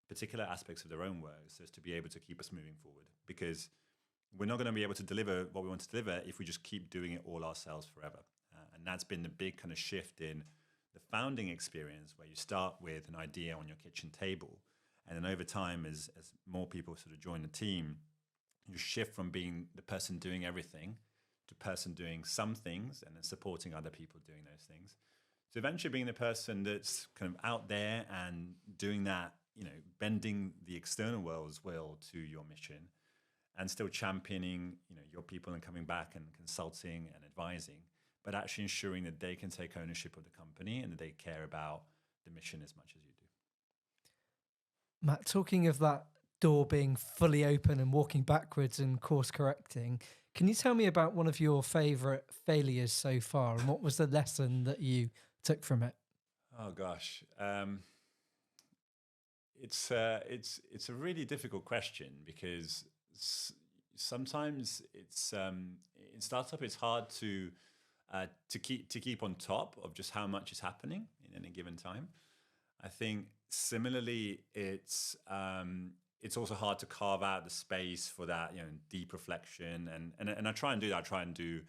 particular aspects of their own work, so as to be able to keep us moving forward. Because we're not going to be able to deliver what we want to deliver if we just keep doing it all ourselves forever. And that's been the big kind of shift in the founding experience, where you start with an idea on your kitchen table. And then over time, as more people sort of join the team, you shift from being the person doing everything to person doing some things and then supporting other people doing those things. So eventually being the person that's kind of out there and doing that, bending the external world's will to your mission, and still championing, your people and coming back and consulting and advising, but actually ensuring that they can take ownership of the company and that they care about the mission as much as you do. Matt, talking of that door being fully open and walking backwards and course correcting. Can you tell me about one of your favorite failures so far, and what was the lesson that you took from it? Oh gosh, it's a really difficult question because sometimes it's in startup it's hard to keep on top of just how much is happening in any given time. I think similarly, it's also hard to carve out the space for that, deep reflection, and I try and do that. I try and do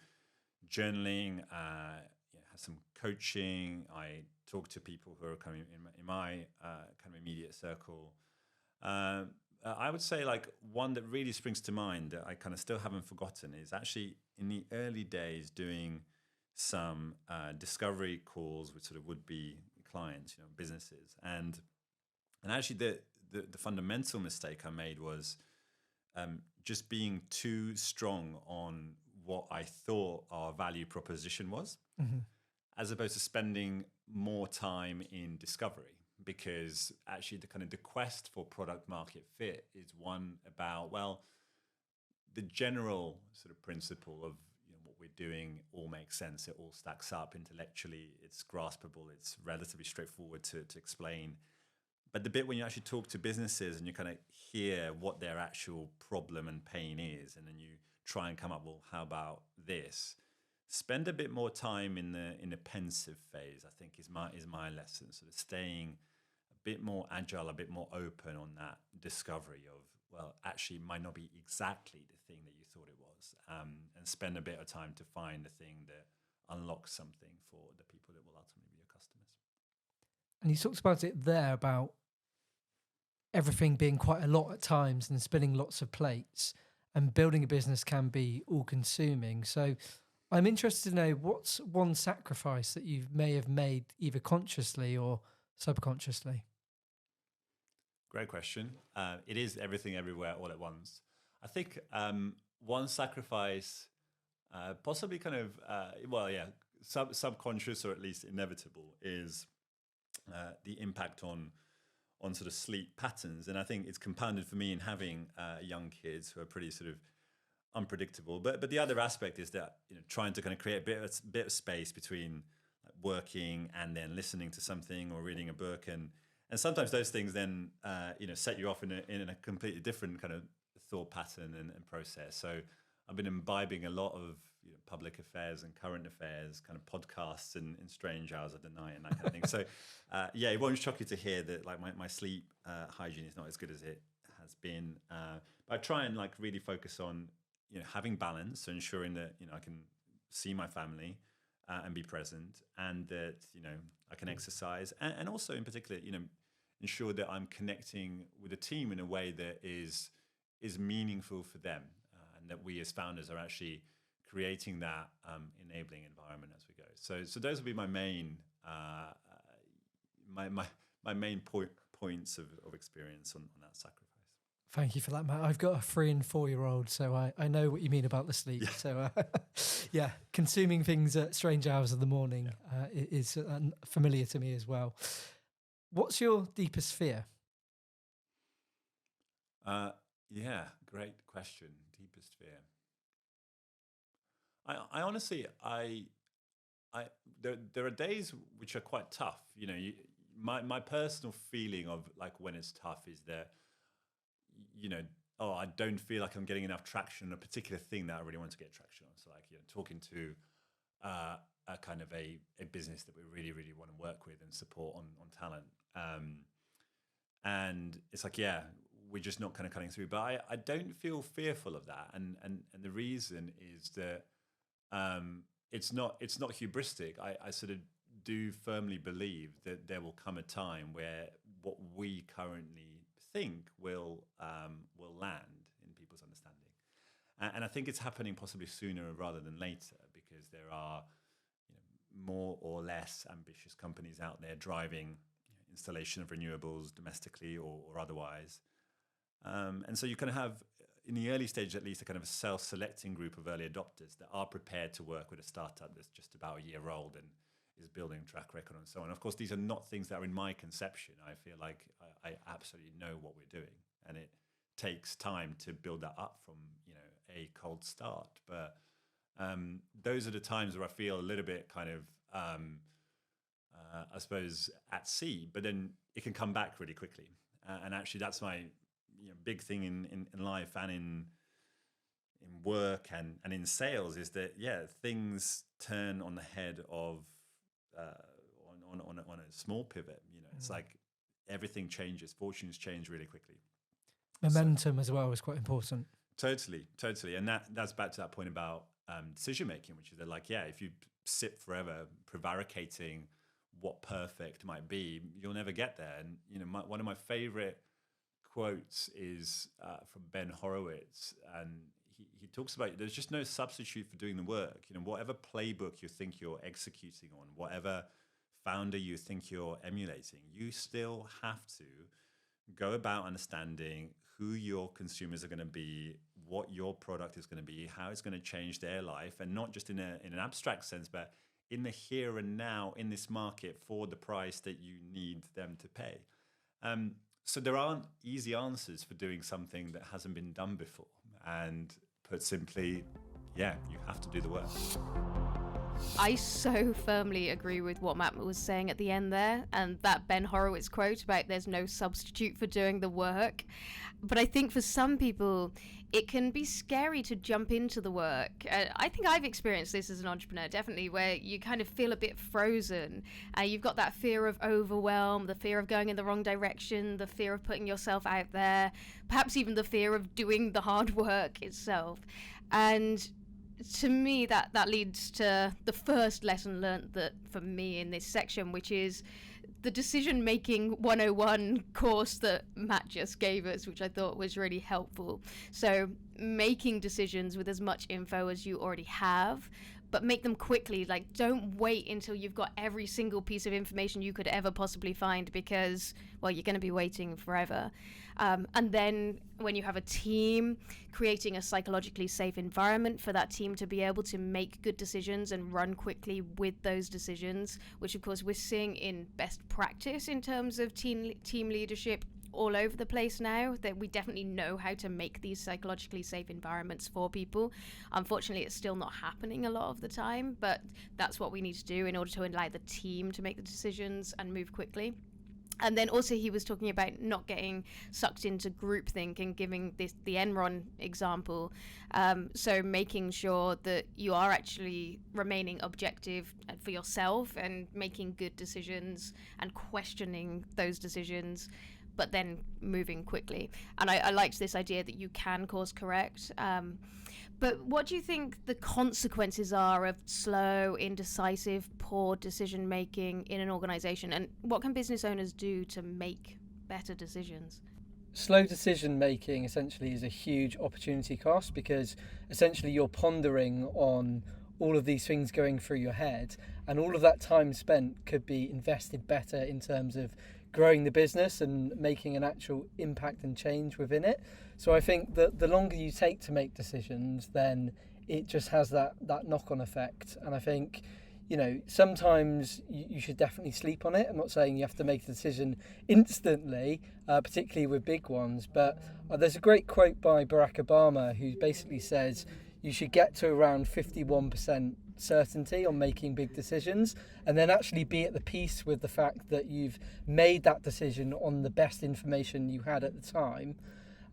journaling, have some coaching. I talk to people who are coming in my kind of immediate circle. I would say like one that really springs to mind that I kind of still haven't forgotten is actually in the early days doing some discovery calls with sort of would-be clients, businesses, and actually the fundamental mistake I made was just being too strong on what I thought our value proposition was, as opposed to spending more time in discovery. Because actually the quest for product market fit is one about, well, the general sort of principle of what we're doing all makes sense. It all stacks up intellectually. It's graspable. It's relatively straightforward to explain. But the bit when you actually talk to businesses and you kind of hear what their actual problem and pain is, and then you try and come up, well, how about this? Spend a bit more time in the pensive phase, I think, is my lesson. Sort of staying a bit more agile, a bit more open on that discovery of, well, actually it might not be exactly the thing that you thought it was, and spend a bit of time to find the thing that unlocks something for the people that will ultimately be your customers. And you talked about it there, about everything being quite a lot at times and spinning lots of plates, and building a business can be all consuming. So I'm interested to know, what's one sacrifice that you may have made either consciously or subconsciously? Great question. It is everything everywhere all at once. I think one sacrifice, possibly kind of, subconscious or at least inevitable, is the impact on sort of sleep patterns. And I think it's compounded for me in having young kids who are pretty sort of unpredictable. But the other aspect is that trying to kind of create a bit of space between working and then listening to something or reading a book, and sometimes those things then set you off in a completely different kind of thought pattern and process. So I've been imbibing a lot of public affairs and current affairs kind of podcasts in strange hours of the night and that kind of thing. So it won't shock you to hear that like my sleep hygiene is not as good as it has been. But I try and like really focus on having balance, so ensuring that I can see my family and be present, and that I can exercise, and also in particular ensure that I'm connecting with a team in a way that is meaningful for them, and that we as founders are actually creating that enabling environment as we go. So those would be my main my main points of experience on that sacrifice. Thank you for that, Matt. I've got a 3 and 4 year old, so I know what you mean about the sleep. Yeah. So consuming things at strange hours of the morning is familiar to me as well. What's your deepest fear? Great question. Deepest fear. I honestly, there are days which are quite tough. My personal feeling of like when it's tough is that, I don't feel like I'm getting enough traction on a particular thing that I really want to get traction on. So like, talking to a kind of a business that we really, really want to work with and support on talent. And it's like, we're just not kind of cutting through. But I don't feel fearful of that. And the reason is that it's not hubristic. I sort of do firmly believe that there will come a time where what we currently think will land in people's understanding, and I think it's happening possibly sooner rather than later, because there are more or less ambitious companies out there driving installation of renewables domestically or otherwise, and so you kind of have, in the early stage at least, a kind of a self-selecting group of early adopters that are prepared to work with a startup that's just about a year old and is building track record and so on. Of course, these are not things that are in my conception. I feel like I absolutely know what we're doing, and it takes time to build that up from, a cold start. But those are the times where I feel a little bit kind of, I suppose, at sea, but then it can come back really quickly. And actually that's my big thing in life and in work and in sales, is that, things turn on the head of, on a small pivot. It's like everything changes, fortunes change really quickly. Momentum as well is quite important. Totally. And that's back to that point about decision making, which is that, like, if you sit forever prevaricating what perfect might be, you'll never get there. And one of my favorite quotes is from Ben Horowitz, and he talks about there's just no substitute for doing the work. Whatever playbook you think you're executing on, whatever founder you think you're emulating, you still have to go about understanding who your consumers are going to be, what your product is going to be, how it's going to change their life, and not just in an abstract sense, but in the here and now in this market for the price that you need them to pay. So there aren't easy answers for doing something that hasn't been done before. And put simply, you have to do the work. I so firmly agree with what Matt was saying at the end there, and that Ben Horowitz quote about there's no substitute for doing the work. But I think for some people, it can be scary to jump into the work. I think I've experienced this as an entrepreneur, definitely, where you kind of feel a bit frozen. You've got that fear of overwhelm, the fear of going in the wrong direction, the fear of putting yourself out there, perhaps even the fear of doing the hard work itself. And to me, that leads to the first lesson learned that for me in this section, which is the decision-making 101 course that Matt just gave us, which I thought was really helpful. So making decisions with as much info as you already have, but make them quickly. Like, don't wait until you've got every single piece of information you could ever possibly find, because, well, you're going to be waiting forever. And then when you have a team, creating a psychologically safe environment for that team to be able to make good decisions and run quickly with those decisions, which of course we're seeing in best practice in terms of team leadership all over the place now, that we definitely know how to make these psychologically safe environments for people. Unfortunately, it's still not happening a lot of the time, but that's what we need to do in order to allow the team to make the decisions and move quickly. And then also he was talking about not getting sucked into groupthink and giving the Enron example. So making sure that you are actually remaining objective for yourself and making good decisions and questioning those decisions, but then moving quickly. And I liked this idea that you can course correct. But what do you think the consequences are of slow, indecisive, poor decision making in an organization? And what can business owners do to make better decisions? Slow decision making essentially is a huge opportunity cost, because essentially you're pondering on all of these things going through your head, and all of that time spent could be invested better in terms of growing the business and making an actual impact and change within it. So I think that the longer you take to make decisions, then it just has that knock-on effect. And I think, sometimes you should definitely sleep on it. I'm not saying you have to make a decision instantly, particularly with big ones, but there's a great quote by Barack Obama who basically says you should get to around 51% certainty on making big decisions, and then actually be at the peace with the fact that you've made that decision on the best information you had at the time.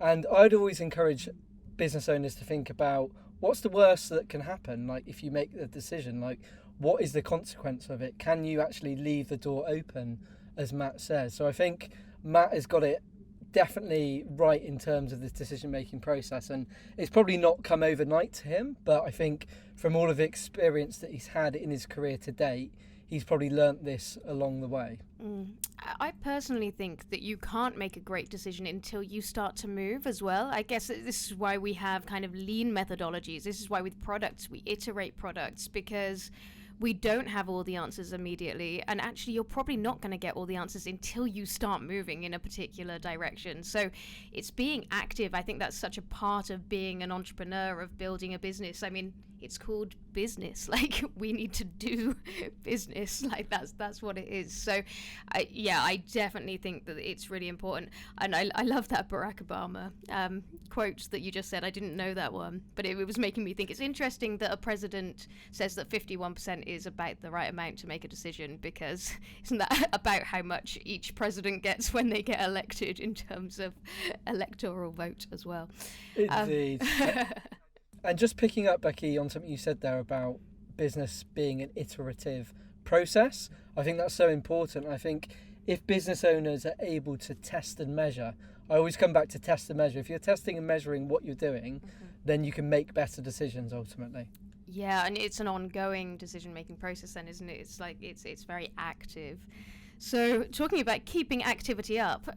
And I'd always encourage business owners to think about what's the worst that can happen. Like, if you make the decision, like, what is the consequence of it? Can you actually leave the door open, as Matt says? So I think Matt has got it definitely right in terms of this decision-making process, and it's probably not come overnight to him, but I think from all of the experience that he's had in his career to date, he's probably learnt this along the way. I personally think that you can't make a great decision until you start to move as well. I guess this is why we have kind of lean methodologies. This is why with products, we iterate products, because we don't have all the answers immediately, and actually you're probably not going to get all the answers until you start moving in a particular direction. So it's being active. I think that's such a part of being an entrepreneur, of building a business. I mean, it's called business. Like, we need to do business. Like, that's what it is. So I definitely think that it's really important. And I love that Barack Obama quote that you just said. I didn't know that one, but it was making me think it's interesting that a president says that 51% is about the right amount to make a decision, because isn't that about how much each president gets when they get elected in terms of electoral vote as well? Indeed. And just picking up, Becky, on something you said there about business being an iterative process, I think that's so important. I think if business owners are able to test and measure, I always come back to test and measure. If you're testing and measuring what you're doing, then you can make better decisions ultimately. Yeah, and it's an ongoing decision-making process then, isn't it? It's like it's very active. So talking about keeping activity up,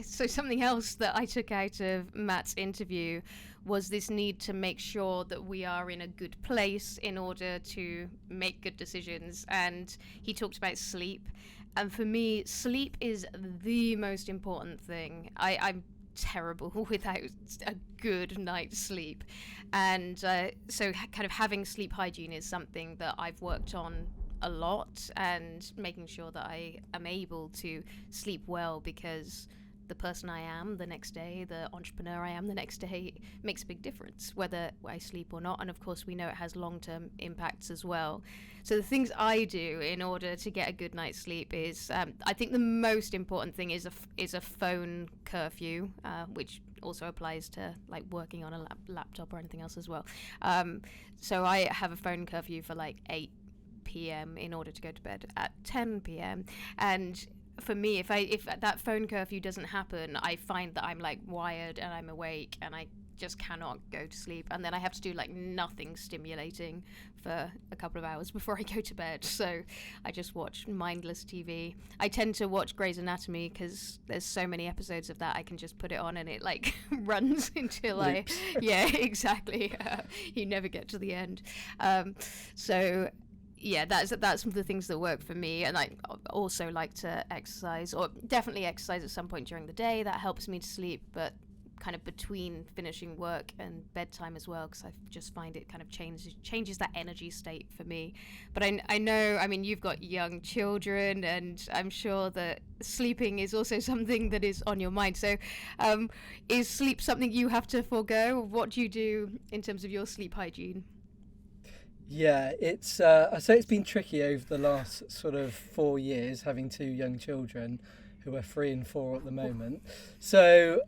so something else that I took out of Matt's interview was this need to make sure that we are in a good place in order to make good decisions. And he talked about sleep. And for me, sleep is the most important thing. I'm terrible without a good night's sleep. And so kind of having sleep hygiene is something that I've worked on a lot, and making sure that I am able to sleep well, because the person I am the next day, the entrepreneur I am the next day, makes a big difference whether I sleep or not. And of course we know it has long-term impacts as well. So the things I do in order to get a good night's sleep is I think the most important thing is a phone curfew, which also applies to like working on a laptop or anything else as well. So I have a phone curfew for like 8 p.m. in order to go to bed at 10 p.m. And for me, if that phone curfew doesn't happen, I find that I'm like wired and I'm awake and I just cannot go to sleep, and then I have to do like nothing stimulating for a couple of hours before I go to bed. So I just watch mindless TV. I tend to watch Grey's Anatomy because there's so many episodes of that. I can just put it on and it like runs until yeah, exactly. You never get to the end. So yeah, that's the things that work for me. And I also like to exercise, or definitely exercise at some point during the day. That helps me to sleep, but kind of between finishing work and bedtime as well, because I just find it kind of changes that energy state for me. But I know, I mean, you've got young children, and I'm sure that sleeping is also something that is on your mind. So is sleep something you have to forego? What do you do in terms of your sleep hygiene? Yeah, it's I say it's been tricky over the last sort of 4 years, having 2 young children who are 3 and 4 at the moment. So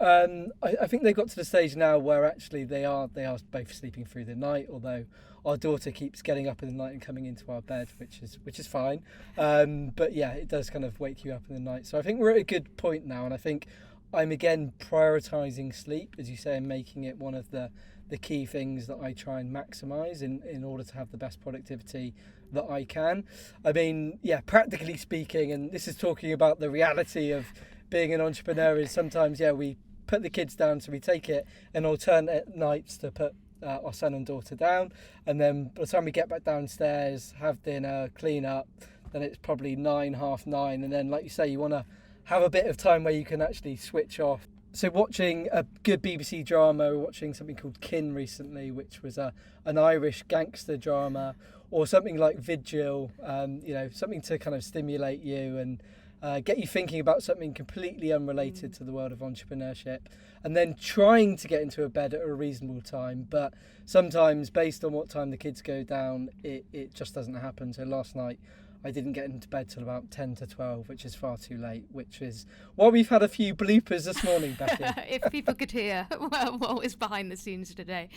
I think they've got to the stage now where actually they are both sleeping through the night, although our daughter keeps getting up in the night and coming into our bed, which is fine. But yeah, it does kind of wake you up in the night. So I think we're at a good point now, and I think I'm again prioritising sleep, as you say, and making it one of the key things that I try and maximise in order to have the best productivity that I can. I mean, yeah, practically speaking, and this is talking about the reality of being an entrepreneur, is sometimes, yeah, we put the kids down, so we take it in alternate nights to put our son and daughter down, and then by the time we get back downstairs, have dinner, clean up, then it's probably 9, half 9, and then, like you say, you want to have a bit of time where you can actually switch off. So watching a good BBC drama, watching something called Kin recently, which was an Irish gangster drama, or something like Vigil, something to kind of stimulate you and get you thinking about something completely unrelated to the world of entrepreneurship, and then trying to get into a bed at a reasonable time. But sometimes, based on what time the kids go down, it just doesn't happen. So last night, I didn't get into bed till about 10 to 12, which is far too late, which is why we've had a few bloopers this morning, Becky. If people could hear what was behind the scenes today.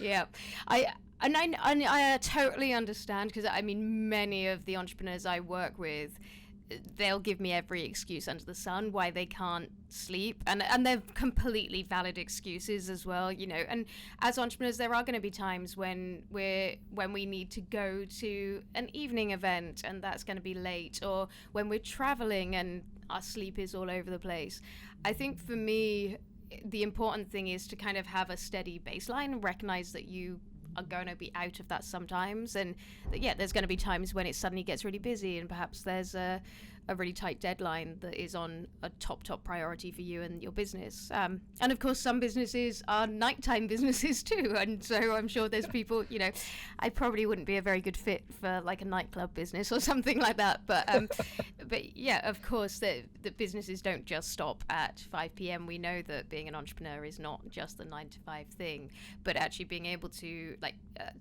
Yeah. I totally understand, because I mean, many of the entrepreneurs I work with, they'll give me every excuse under the sun why they can't sleep, and they're completely valid excuses as well, you know. And as entrepreneurs, there are going to be times when we need to go to an evening event and that's going to be late, or when we're traveling and our sleep is all over the place. I think for me, the important thing is to kind of have a steady baseline, recognize that you are going to be out of that sometimes, and that, yeah, there's going to be times when it suddenly gets really busy, and perhaps there's a a really tight deadline that is on a top priority for you and your business. And of course, some businesses are nighttime businesses too. And so I'm sure there's people, I probably wouldn't be a very good fit for like a nightclub business or something like that. But yeah, of course, the businesses don't just stop at 5 p.m. We know that being an entrepreneur is not just the 9 to 5 thing, but actually being able to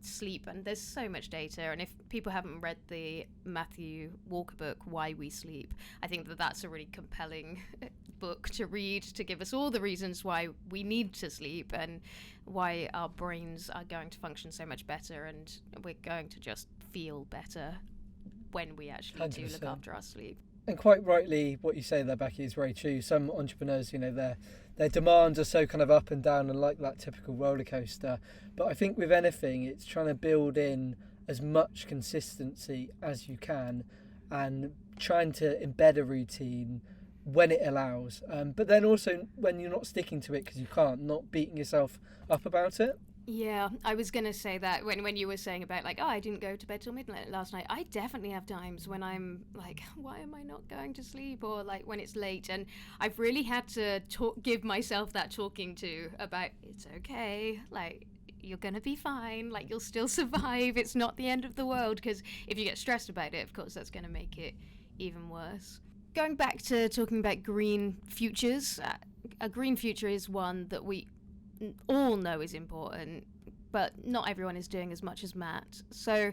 sleep. And there's so much data. And if people haven't read the Matthew Walker book, Why We Sleep, I think that's a really compelling book to read, to give us all the reasons why we need to sleep and why our brains are going to function so much better, and we're going to just feel better when we actually 100%. Do look after our sleep. And quite rightly, what you say there, Becky, is very true. Some entrepreneurs, their demands are so kind of up and down and like that typical roller coaster. But I think with anything, it's trying to build in as much consistency as you can and trying to embed a routine when it allows. But then also when you're not sticking to it because you can't, not beating yourself up about it. Yeah, I was going to say that when you were saying about I didn't go to bed till midnight last night. I definitely have times when I'm like, why am I not going to sleep? Or when it's late. And I've really had to give myself that talking to about it's okay. You're going to be fine. You'll still survive. It's not the end of the world. Because if you get stressed about it, of course, that's going to make it even worse. Going back to talking about green futures, a green future is one that we all know is important, but not everyone is doing as much as Matt. So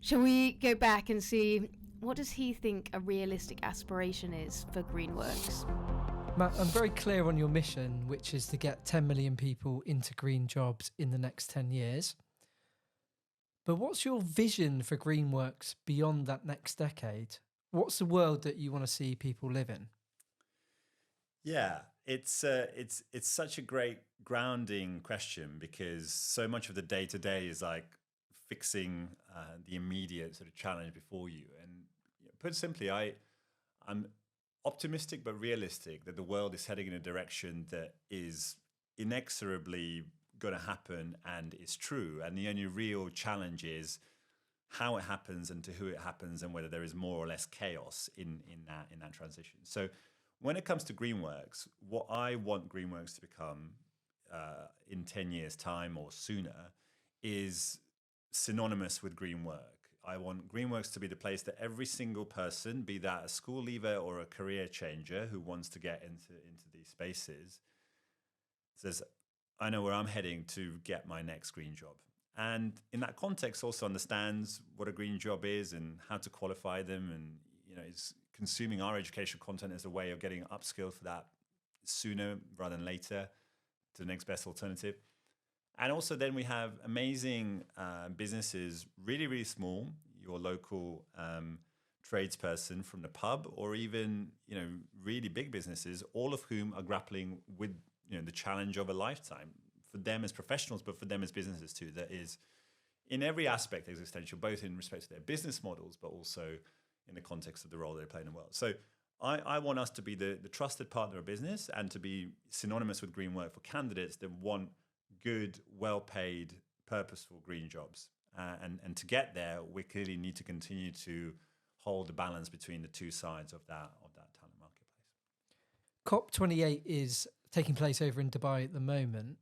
shall we go back and see what does he think a realistic aspiration is for Greenworkx? Matt, I'm very clear on your mission, which is to get 10 million people into green jobs in the next 10 years. But what's your vision for Greenworkx beyond that next decade? What's the world that you want to see people live in? Yeah, it's such a great grounding question, because so much of the day-to-day is fixing the immediate sort of challenge before you. And put simply, I'm optimistic but realistic that the world is heading in a direction that is inexorably going to happen and is true. And the only real challenge is how it happens and to who it happens, and whether there is more or less chaos in that transition. So when it comes to Greenworkx, what I want Greenworkx to become in 10 years' time or sooner is synonymous with green work. I want Greenworkx to be the place that every single person, be that a school leaver or a career changer who wants to get into these spaces, says, I know where I'm heading to get my next green job. And in that context also understands what a green job is and how to qualify them, and is consuming our educational content as a way of getting upskilled for that sooner rather than later to the next best alternative. And also then we have amazing businesses, really, really small, your local tradesperson from the pub, or even, really big businesses, all of whom are grappling with, the challenge of a lifetime for them as professionals, but for them as businesses too, that is in every aspect existential, both in respect to their business models, but also in the context of the role they play in the world. So I want us to be the trusted partner of business and to be synonymous with green work for candidates that want good, well-paid, purposeful green jobs. And to get there, we clearly need to continue to hold the balance between the two sides of that talent marketplace. COP28 is taking place over in Dubai at the moment.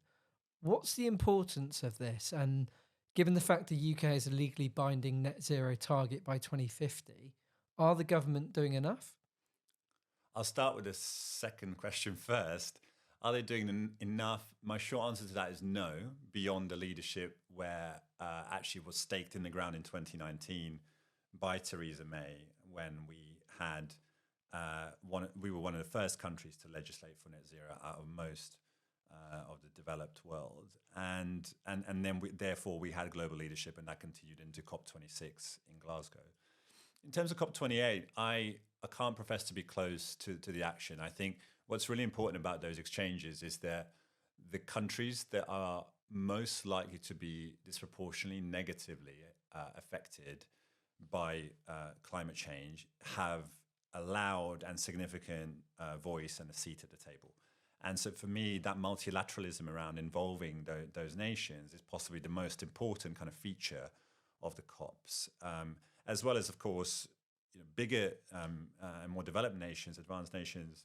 What's the importance of this? And given the fact the UK has a legally binding net zero target by 2050, are the government doing enough? I'll start with the second question first. Are they doing enough? My short answer to that is no, beyond the leadership where actually was staked in the ground in 2019 by Theresa May, when we had we were one of the first countries to legislate for net zero out of most of the developed world, and then therefore we had global leadership, and that continued into COP26 in Glasgow. In terms of COP28, I can't profess to be close to the action. I think what's really important about those exchanges is that the countries that are most likely to be disproportionately negatively affected by climate change have a loud and significant voice and a seat at the table. And so for me, that multilateralism around involving those nations is possibly the most important kind of feature of the COPs, as well as, of course, bigger and more developed nations, advanced nations,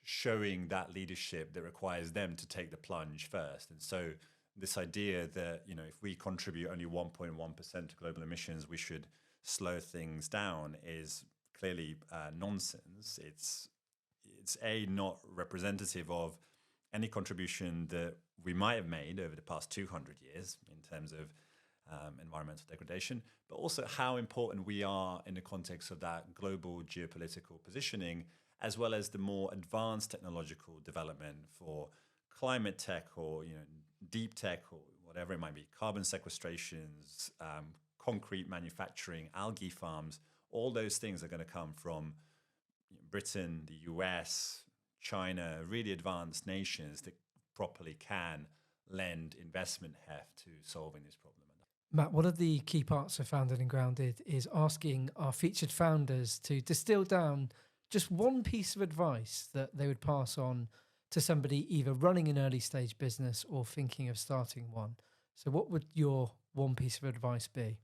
showing that leadership that requires them to take the plunge first. And so this idea that, if we contribute only 1.1% to global emissions, we should slow things down is clearly nonsense. It's not representative of any contribution that we might have made over the past 200 years in terms of environmental degradation, but also how important we are in the context of that global geopolitical positioning, as well as the more advanced technological development for climate tech or deep tech or whatever it might be, carbon sequestrations, concrete manufacturing, algae farms. All those things are going to come from Britain, the US, China, really advanced nations that properly can lend investment heft to solving this problem. Matt, one of the key parts of Founded and Grounded is asking our featured founders to distill down just one piece of advice that they would pass on to somebody either running an early stage business or thinking of starting one. So what would your one piece of advice be?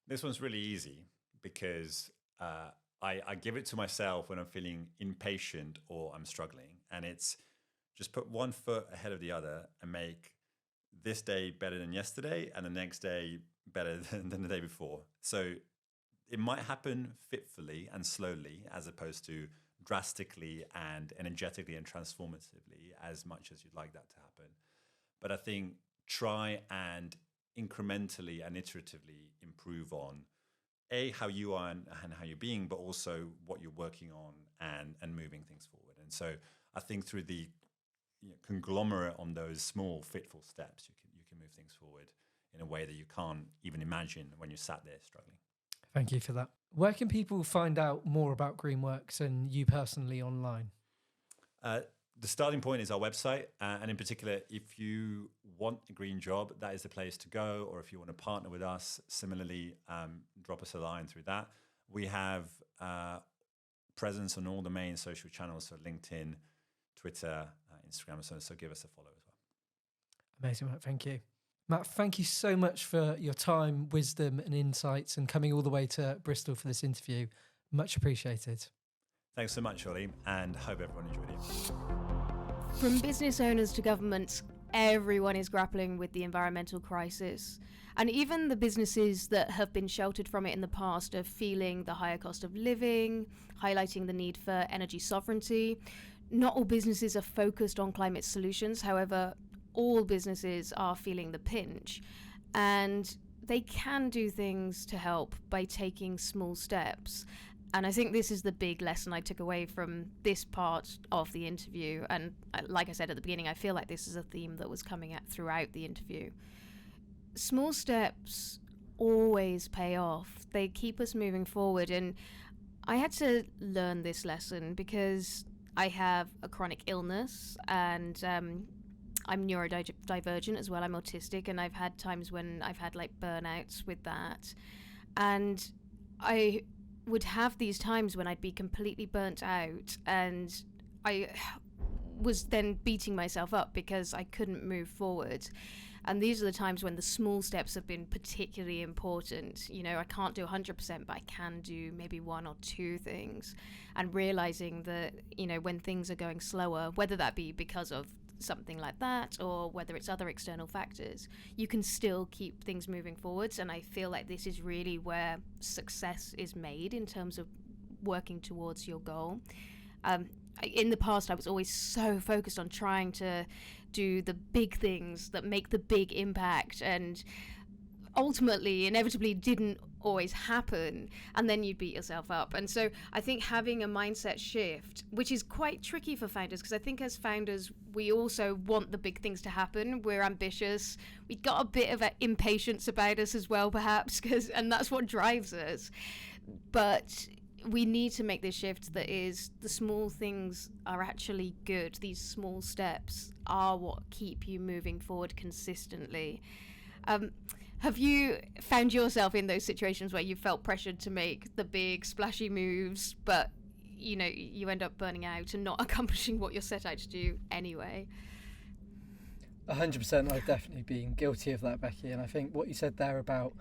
This one's really easy because I give it to myself when I'm feeling impatient or I'm struggling. And it's just put one foot ahead of the other and make this day better than yesterday and the next day better than the day before. So it might happen fitfully and slowly as opposed to drastically and energetically and transformatively as much as you'd like that to happen. But I think try and incrementally and iteratively improve on how you are and how you're being, but also what you're working on and moving things forward. And so I think through the conglomerate on those small fitful steps, you can move things forward in a way that you can't even imagine when you're sat there struggling. Thank you for that. Where can people find out more about Greenworkx and you personally online? The starting point is our website. And in particular, if you want a green job, that is the place to go. Or if you want to partner with us, similarly, drop us a line through that. We have presence on all the main social channels, so LinkedIn, Twitter, Instagram, and so on. So give us a follow as well. Amazing, Matt. Thank you. Matt, thank you so much for your time, wisdom and insights and coming all the way to Bristol for this interview. Much appreciated. Thanks so much, Ollie, and hope everyone enjoyed it. From business owners to governments, everyone is grappling with the environmental crisis. And even the businesses that have been sheltered from it in the past are feeling the higher cost of living, highlighting the need for energy sovereignty. Not all businesses are focused on climate solutions. However, all businesses are feeling the pinch. And they can do things to help by taking small steps. And I think this is the big lesson I took away from this part of the interview. And like I said at the beginning, I feel like this is a theme that was coming out throughout the interview. Small steps always pay off. They keep us moving forward. And I had to learn this lesson because I have a chronic illness and I'm neurodivergent as well. I'm autistic, and I've had times when I've had like burnouts with that. And I would have these times when I'd be completely burnt out, and I was then beating myself up because I couldn't move forward. And these are the times when the small steps have been particularly important. You know, I can't do 100%, but I can do maybe one or two things. And realizing that, you know, when things are going slower, whether that be because of something like that or whether it's other external factors, you can still keep things moving forwards. And I feel like this is really where success is made in terms of working towards your goal. In the past, I was always so focused on trying to do the big things that make the big impact, and ultimately, inevitably didn't always happen, and then you beat yourself up. And so I think having a mindset shift, which is quite tricky for founders, because I think as founders, we also want the big things to happen. We're ambitious. We've got a bit of an impatience about us as well, perhaps, and that's what drives us. But we need to make this shift that is the small things are actually good. These small steps are what keep you moving forward consistently. Have you found yourself in those situations where you felt pressured to make the big splashy moves, but you know you end up burning out and not accomplishing what you're set out to do anyway? 100%. I've definitely been guilty of that, Becky. And I think what you said there about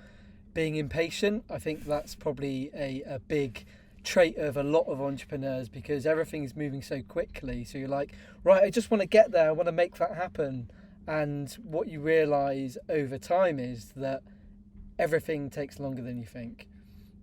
being impatient, I think that's probably a big trait of a lot of entrepreneurs, because everything is moving so quickly. So you're like, right, I just want to get there, I want to make that happen. And what you realise over time is that everything takes longer than you think,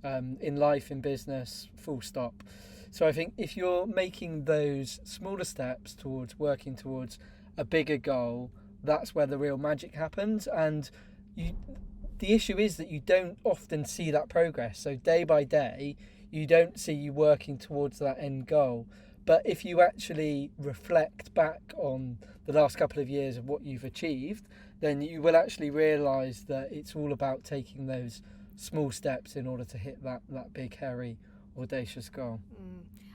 in life, in business, full stop. So I think if you're making those smaller steps towards working towards a bigger goal, that's where the real magic happens. And the issue is that you don't often see that progress. So day by day, you don't see you working towards that end goal. But if you actually reflect back on the last couple of years of what you've achieved, then you will actually realise that it's all about taking those small steps in order to hit that big, hairy, audacious goal.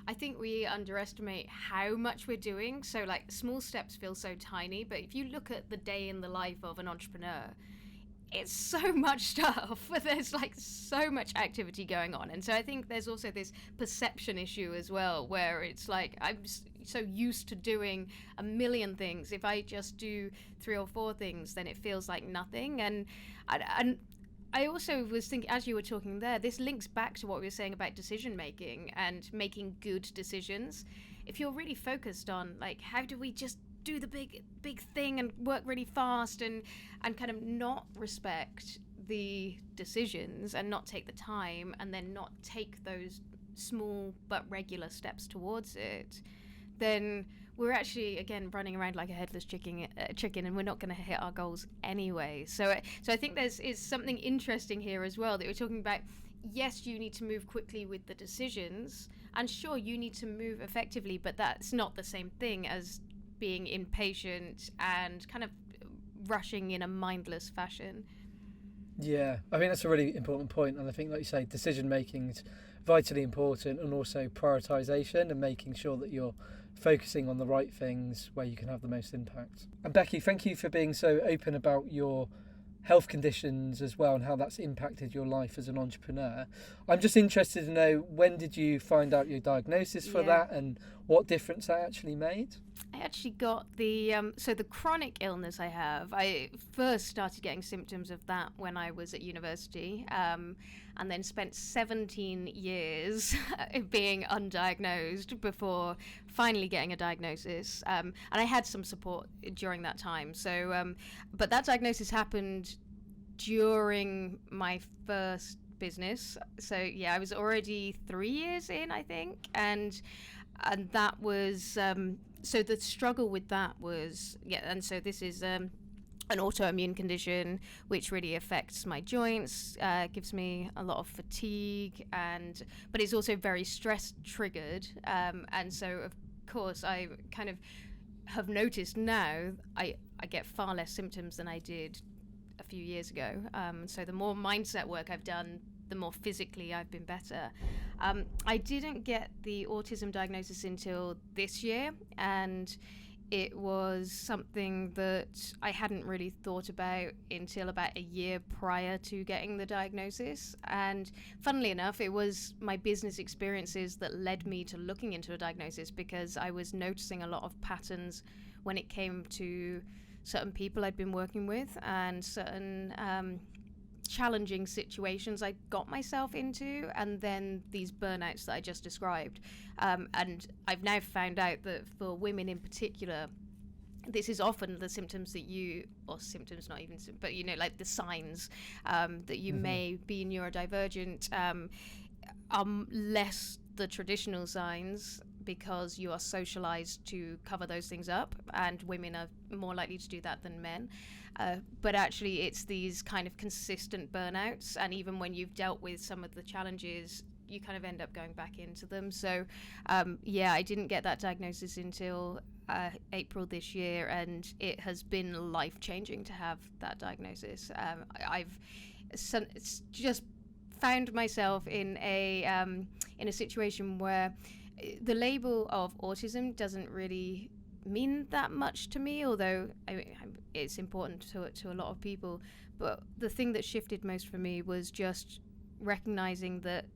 I think we underestimate how much we're doing. So like small steps feel so tiny, but if you look at the day in the life of an entrepreneur, it's so much stuff. There's like so much activity going on. And so I think there's also this perception issue as well, where it's like, I'm so used to doing a million things. If I just do 3 or 4 things, then it feels like nothing. And I also was thinking, as you were talking there, this links back to what we were saying about decision making and making good decisions. If you're really focused on like, how do we just do the big thing and work really fast and kind of not respect the decisions and not take the time and then not take those small but regular steps towards it, then we're actually, again, running around like a headless chicken, and we're not going to hit our goals anyway. So I think is something interesting here as well, that we're talking about. Yes, you need to move quickly with the decisions, and sure, you need to move effectively, but that's not the same thing as being impatient and kind of rushing in a mindless fashion. Yeah, I think that's a really important point, and I think, like you say, decision making is vitally important, and also prioritization and making sure that you're focusing on the right things where you can have the most impact. And Becky, thank you for being so open about your health conditions as well and how that's impacted your life as an entrepreneur. I'm just interested to know, when did you find out your diagnosis for that and what difference that actually made? I actually got the chronic illness I have. I first started getting symptoms of that when I was at university, and then spent 17 years being undiagnosed before finally getting a diagnosis. And I had some support during that time. So, but that diagnosis happened during my first business. So yeah, I was already 3 years in, I think, and that was. So the struggle with that was, and so this is an autoimmune condition which really affects my joints, gives me a lot of fatigue, but it's also very stress triggered, and so of course I kind of have noticed now I get far less symptoms than I did a few years ago. So the more mindset work I've done, the more physically I've been better. I didn't get the autism diagnosis until this year, and it was something that I hadn't really thought about until about a year prior to getting the diagnosis. And funnily enough, it was my business experiences that led me to looking into a diagnosis, because I was noticing a lot of patterns when it came to certain people I'd been working with and certain challenging situations I got myself into, and then these burnouts that I just described. And I've now found out that for women in particular, this is often the symptoms that symptoms not even, but like the signs that you may be neurodivergent are less the traditional signs, because you are socialized to cover those things up, and women are more likely to do that than men. But actually it's these kind of consistent burnouts, and even when you've dealt with some of the challenges, you kind of end up going back into them. So I didn't get that diagnosis until April this year, and it has been life-changing to have that diagnosis. I've just found myself in a situation where the label of autism doesn't really mean that much to me, although it's important to a lot of people. But the thing that shifted most for me was just recognizing that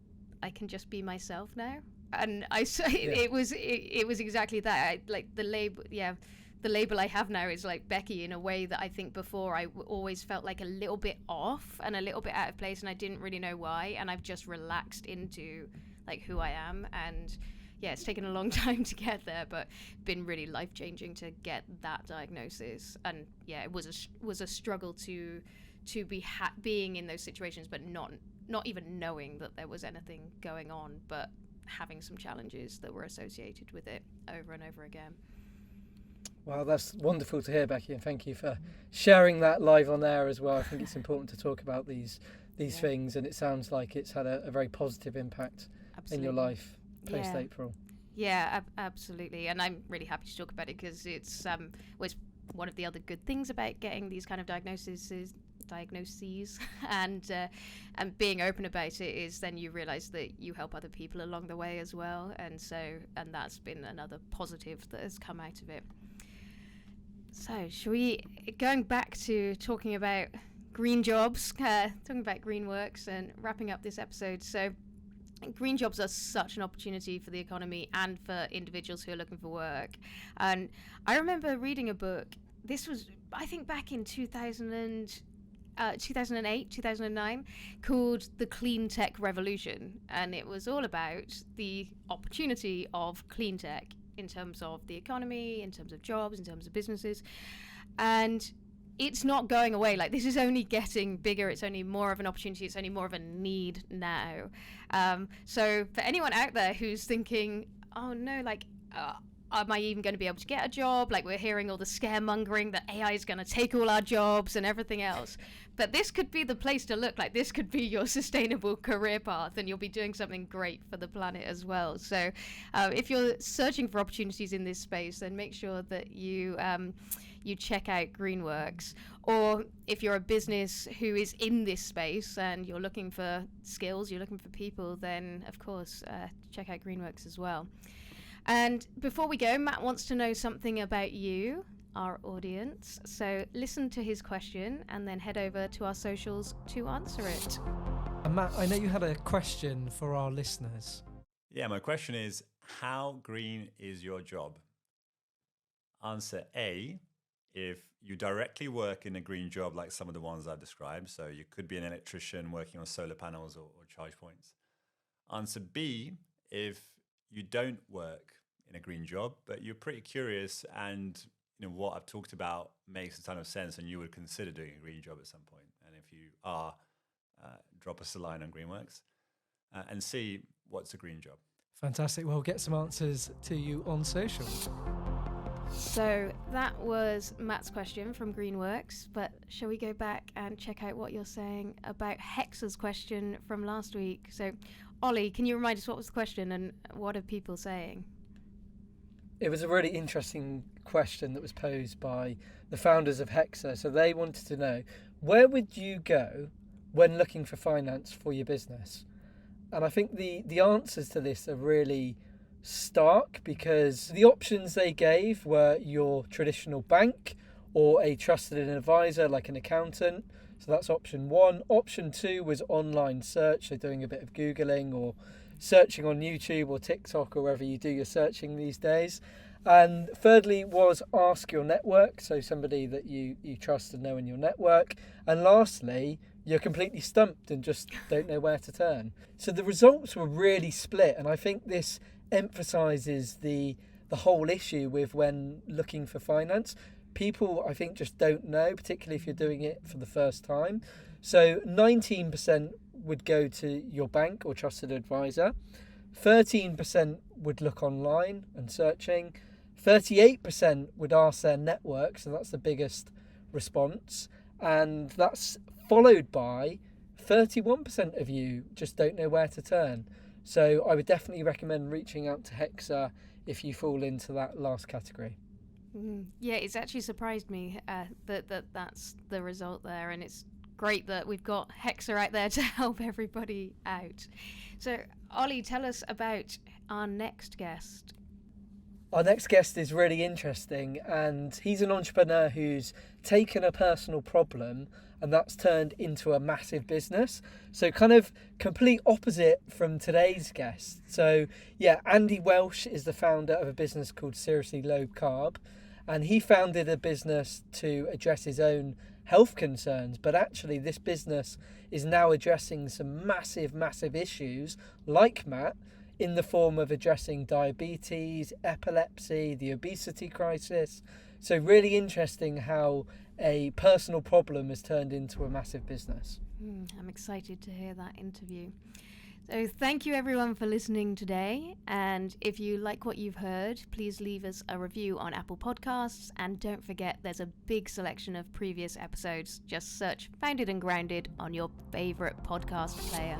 I can just be myself now. And it was exactly that. Like the label I have now is like Becky, in a way that I think before I always felt like a little bit off and a little bit out of place, and I didn't really know why, and I've just relaxed into like who I am. And yeah, it's taken a long time to get there, but been really life-changing to get that diagnosis. And yeah, it was a struggle to be being in those situations, but not even knowing that there was anything going on, but having some challenges that were associated with it over and over again. Well, that's wonderful to hear, Becky, and thank you for sharing that live on air as well. I think it's important to talk about these things, and it sounds like it's had a very positive impact in your life post-April. Yeah, absolutely. And I'm really happy to talk about it because it's was one of the other good things about getting these kind of diagnoses and being open about it is then you realize that you help other people along the way as well, and that's been another positive that has come out of it. So should we, going back to talking about green jobs, talking about Greenworkx and wrapping up this episode. So green jobs are such an opportunity for the economy and for individuals who are looking for work. And I remember reading a book, this was I think back in 2008, 2009, called The Clean Tech Revolution. And it was all about the opportunity of clean tech in terms of the economy, in terms of jobs, in terms of businesses. And it's not going away. Like, this is only getting bigger. It's only more of an opportunity. It's only more of a need now. So for anyone out there who's thinking, oh no, like, am I even going to be able to get a job? Like, we're hearing all the scaremongering that AI is going to take all our jobs and everything else. But this could be the place to look. Like, this could be your sustainable career path, and you'll be doing something great for the planet as well. So if you're searching for opportunities in this space, then make sure that you check out Greenworkx. Or if you're a business who is in this space and you're looking for skills, you're looking for people, then of course check out Greenworkx as well. And before we go, Matt wants to know something about you, our audience. So listen to his question and then head over to our socials to answer it. And Matt, I know you had a question for our listeners. Yeah, my question is, how green is your job? Answer A, if you directly work in a green job like some of the ones I've described, so you could be an electrician working on solar panels or charge points. Answer B, if you don't work in a green job, but you're pretty curious and what I've talked about makes a ton of sense and you would consider doing a green job at some point. And if you are, drop us a line on Greenworkx. And C, what's a green job? Fantastic. Well, get some answers to you on social. So that was Matt's question from Greenworkx, but shall we go back and check out what you're saying about Hexa's question from last week? So Ollie, can you remind us what was the question and what are people saying? It was a really interesting question that was posed by the founders of Hexa. So they wanted to know, where would you go when looking for finance for your business? And I think the answers to this are really stark because the options they gave were your traditional bank or a trusted advisor like an accountant. So that's option one. Option two was online search, so doing a bit of Googling or searching on YouTube or TikTok or wherever you do your searching these days. And thirdly was ask your network, so somebody that you trust and know in your network. And lastly, you're completely stumped and just don't know where to turn. So the results were really split, and I think this emphasises the whole issue with when looking for finance. People, I think, just don't know, particularly if you're doing it for the first time. So 19% would go to your bank or trusted advisor. 13% would look online and searching. 38% would ask their network, so that's the biggest response. And that's followed by 31% of you just don't know where to turn. So I would definitely recommend reaching out to Hexa if you fall into that last category. Yeah, it's actually surprised me that that's the result there, and it's great that we've got Hexa out there to help everybody out. So, Ollie, tell us about our next guest. Our next guest is really interesting, and he's an entrepreneur who's taken a personal problem and that's turned into a massive business. So kind of complete opposite from today's guest. So yeah, Andy Welsh is the founder of a business called SRSLY Low Carb. and he founded a business to address his own health concerns, but actually this business is now addressing some massive issues, like Matt, in the form of addressing diabetes, epilepsy, the obesity crisis. So really interesting how a personal problem has turned into a massive business. I'm excited to hear that interview. So thank you everyone for listening today, and if you like what you've heard, please leave us a review on Apple Podcasts, and don't forget there's a big selection of previous episodes. Just search Founded and Grounded on your favourite podcast player.